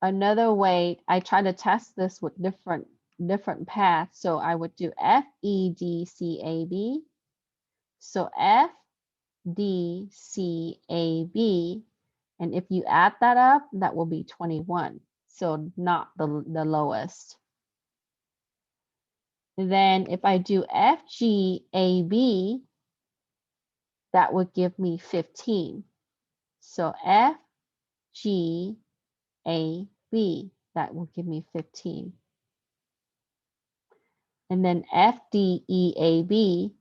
Another way, I try to test this with different paths. So I would do F, E, D, C, A, B. So F, D, C, A, B. And if you add that up, that will be 21. So not the lowest. Then if I do F, G, A, B, that would give me 15. So F, G, A, B, that will give me 15. And then F, D, E, A, B,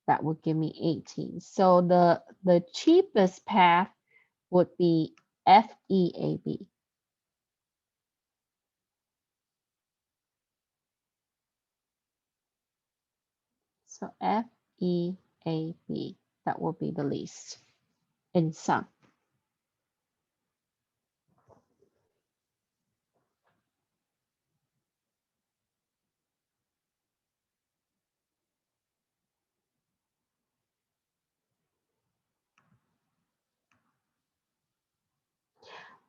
that would give me 18. So the cheapest path would be F, E, A, B. So F, E, A, B, that will be the least in sum.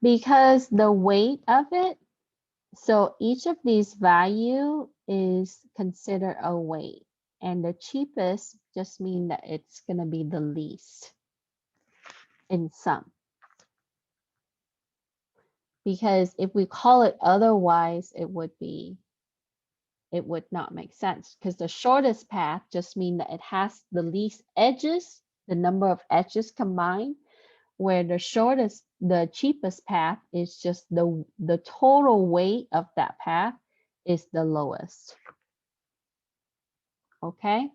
Because the weight of it, so each of these value is considered a weight, and the cheapest just mean that it's going to be the least in sum. Because if we call it otherwise, it would not make sense, because the shortest path just mean that it has the least edges, the number of edges combined, where the cheapest path is just the total weight of that path is the lowest. Okay,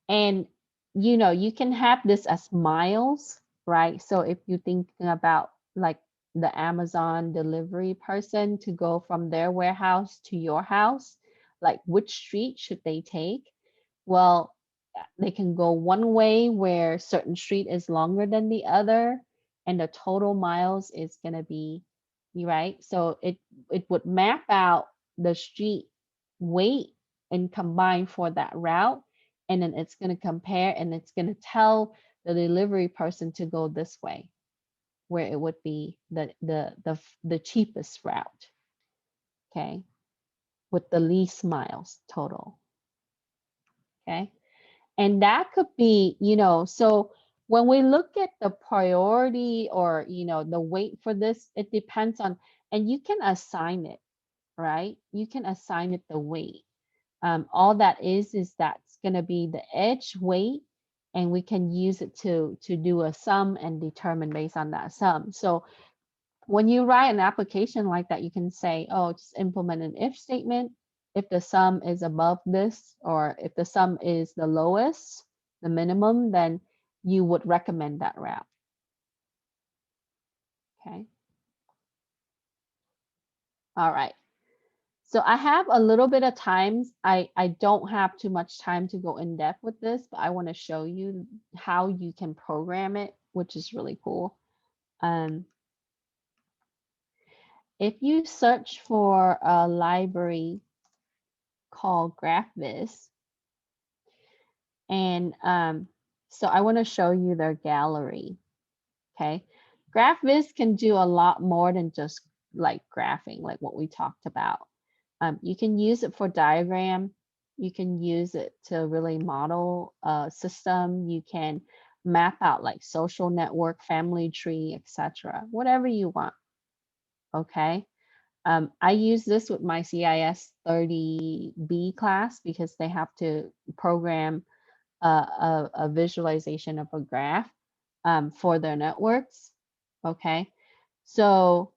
and you can have this as miles, right? So if you're thinking about like the Amazon delivery person to go from their warehouse to your house, like which street should they take? Well, they can go one way where certain street is longer than the other, and the total miles is going to be, right? So it would map out the street weight and combine for that route, and then it's going to compare, and it's going to tell the delivery person to go this way, where it would be the cheapest route, okay, with the least miles total, okay. And that could be, so when we look at the priority or, the weight for this, it depends on, and you can assign it, right? You can assign it the weight. All that is that's going to be the edge weight, and we can use it to do a sum and determine based on that sum. So when you write an application like that, you can say, oh, just implement an if statement. If the sum is above this, or if the sum is the lowest, the minimum, then you would recommend that route. Okay. All right. So I have a little bit of time. I don't have too much time to go in depth with this, but I want to show you how you can program it, which is really cool. If you search for a library called GraphViz, and so I want to show you their gallery. Okay, GraphViz can do a lot more than just like graphing, like what we talked about. You can use it for diagram. You can use it to really model a system. You can map out like social network, family tree, etc. Whatever you want. Okay. I use this with my CIS 30B class because they have to program a visualization of a graph for their networks. Okay. So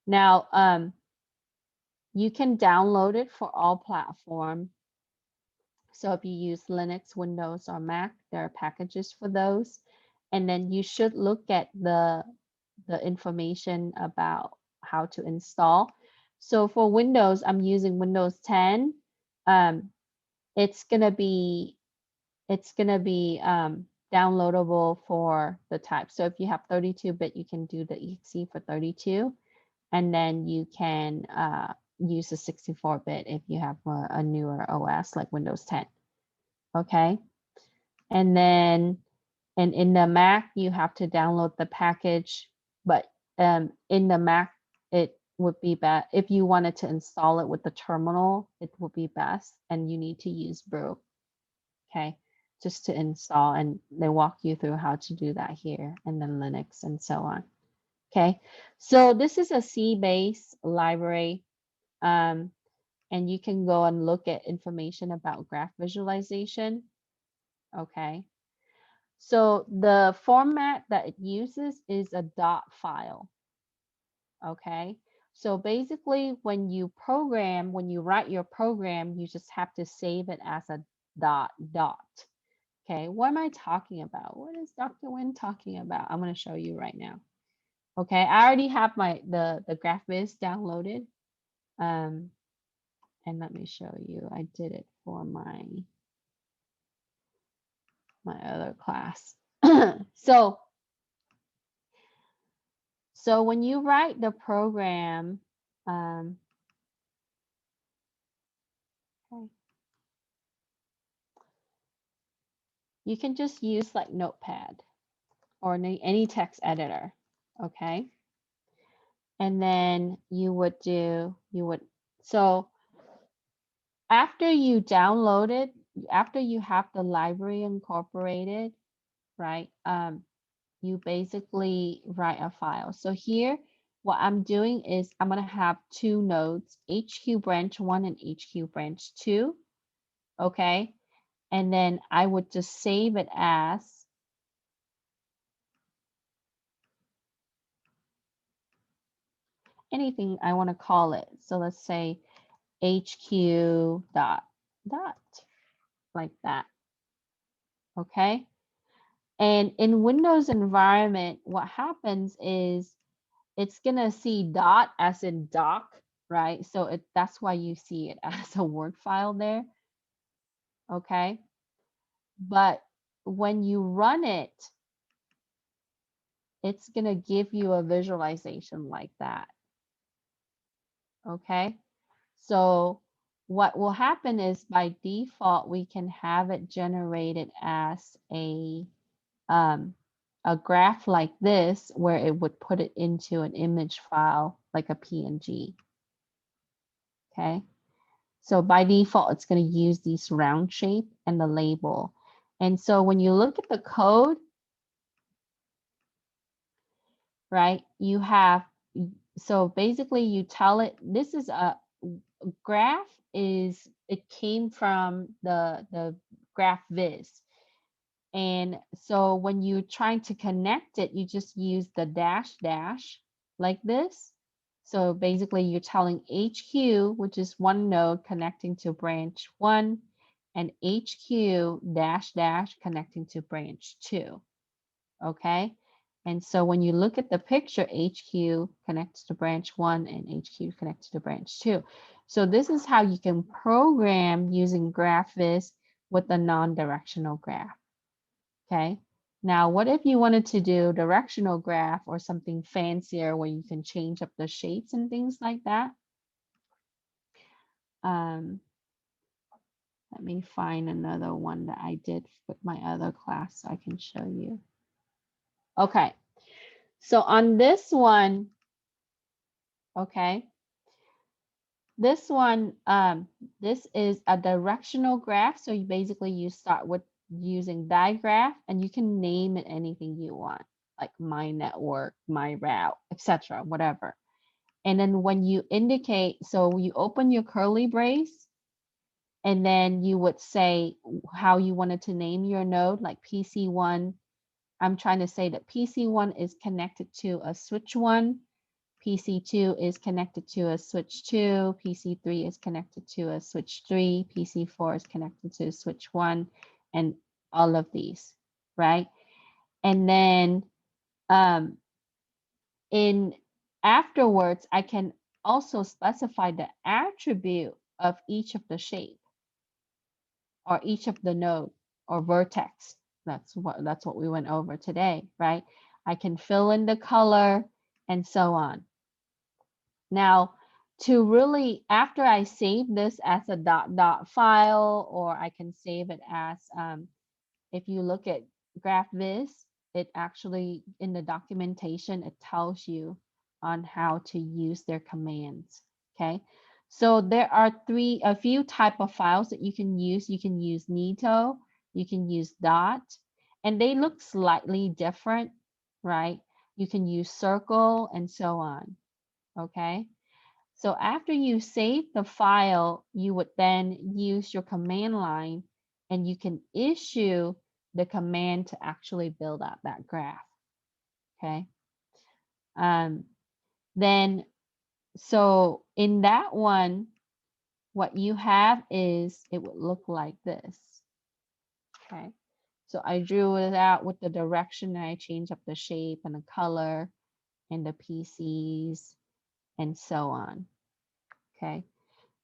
now you can download it for all platforms. So if you use Linux, Windows, or Mac, there are packages for those. And then you should look at the information about how to install. So for Windows, I'm using Windows 10. It's gonna be downloadable for the type. So if you have 32-bit, you can do the exe for 32, and then you can use the 64-bit if you have a newer OS like Windows 10. Okay, and then in the Mac you have to download the package, but in the Mac it would be best if you wanted to install it with the terminal. It would be best, and you need to use brew. Okay, just to install, and they walk you through how to do that here, and then Linux and so on. Okay, so this is a C-based library, and you can go and look at information about graph visualization. Okay, so the format that it uses is a dot file. Okay, so basically when you write your program, you just have to save it as a dot. Okay, what am I talking about? What is Dr. Nguyen talking about? I'm going to show you right now. Okay, I already have the GraphViz downloaded. And let me show you. I did it for my other class. So when you write the program, okay, you can just use like Notepad or any text editor. Okay, and then so after you download it, after you have the library incorporated, right? You basically write a file. So here, what I'm doing is I'm going to have two nodes, HQ branch 1 and HQ branch 2. Okay. And then I would just save it as anything I want to call it. So let's say HQ dot like that. Okay. And in Windows environment, what happens is it's gonna see dot as in doc, right? So that's why you see it as a Word file there. Okay. But when you run it, it's gonna give you a visualization like that. Okay. So what will happen is by default, we can have it generated as a graph like this, where it would put it into an image file like a PNG. Okay. So by default, it's going to use these round shape and the label. And so when you look at the code, right, you have, so basically you tell it, this is a graph it came from the GraphViz. And so when you're trying to connect it, you just use the dash like this. So basically you're telling HQ, which is one node connecting to branch 1, and HQ dash connecting to branch 2. Okay. And so when you look at the picture, HQ connects to branch 1 and HQ connects to branch 2. So this is how you can program using GraphViz with a non-directional graph. Okay. Now, what if you wanted to do directional graph or something fancier where you can change up the shapes and things like that? Let me find another one that I did with my other class so I can show you. Okay. So on this one, okay, this one, this is a directional graph. So you start with using digraph, and you can name it anything you want, like my network, my route, etc., whatever. And then when you indicate, so you open your curly brace, and then you would say how you wanted to name your node, like PC1. I'm trying to say that PC1 is connected to a switch 1, PC2 is connected to a switch 2, PC3 is connected to a switch 3, PC4 is connected to switch 1, and all of these, right? And then in afterwards, I can also specify the attribute of each of the shape or each of the node or vertex. That's what we went over today, right? I can fill in the color and so on. Now, to really, after I save this as a .dot file, or I can save it as, if you look at GraphViz, it actually, in the documentation, it tells you on how to use their commands, okay? So there are a few type of files that you can use. You can use Nito, you can use dot, and they look slightly different, right? You can use circle and so on, okay? So after you save the file, you would then use your command line, and you can issue the command to actually build out that graph, okay? Then, so in that one, what you have is, it would look like this, okay? So I drew it out with the direction, and I changed up the shape and the color and the PCs and so on, okay?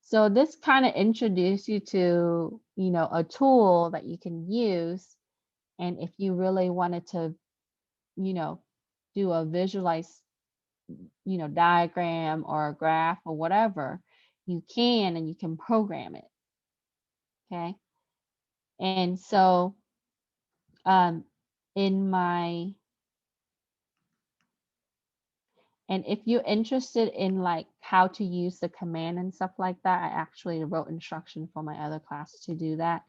So this kind of introduced you to, a tool that you can use. And if you really wanted to, do a visualize, diagram or a graph or whatever, you can, and you can program it. Okay. And so and if you're interested in like how to use the command and stuff like that, I actually wrote instruction for my other class to do that.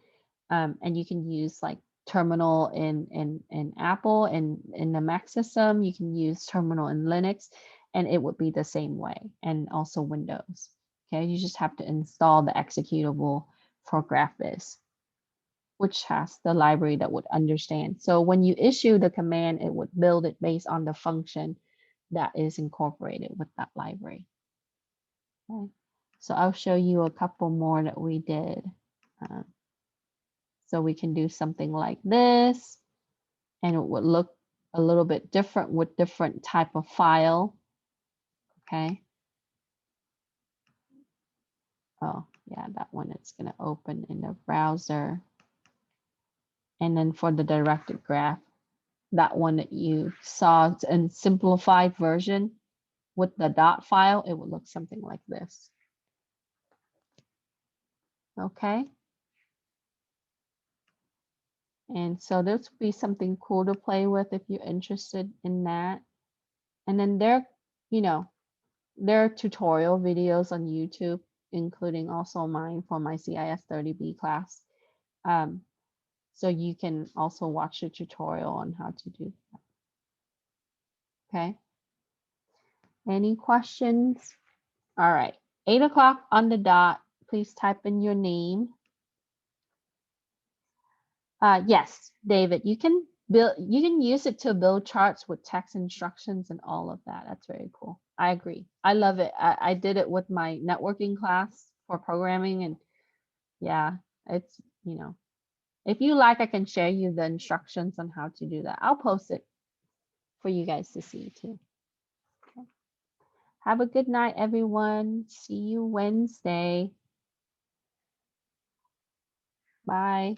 And you can use like terminal in Apple, and in the Mac system, you can use terminal in Linux, and it would be the same way, and also Windows. Okay, you just have to install the executable for GraphViz, which has the library that would understand. So when you issue the command, it would build it based on the function that is incorporated with that library. Okay. So I'll show you a couple more that we did. So we can do something like this, and it would look a little bit different with different type of file. Okay. Oh, yeah, that one it's going to open in the browser. And then for the directed graph, that one that you saw in simplified version with the dot file, it would look something like this. Okay. And so this would be something cool to play with if you're interested in that. And then there are tutorial videos on YouTube, including also mine for my CIS30B class. So you can also watch the tutorial on how to do that. Okay. Any questions? All right. 8 o'clock on the dot. Please type in your name. Yes, David, you can use it to build charts with text instructions and all of that. That's very cool. I agree. I love it. I did it with my networking class for programming, and yeah, it's, if you like, I can share you the instructions on how to do that. I'll post it for you guys to see too. Okay. Have a good night, everyone. See you Wednesday. Bye.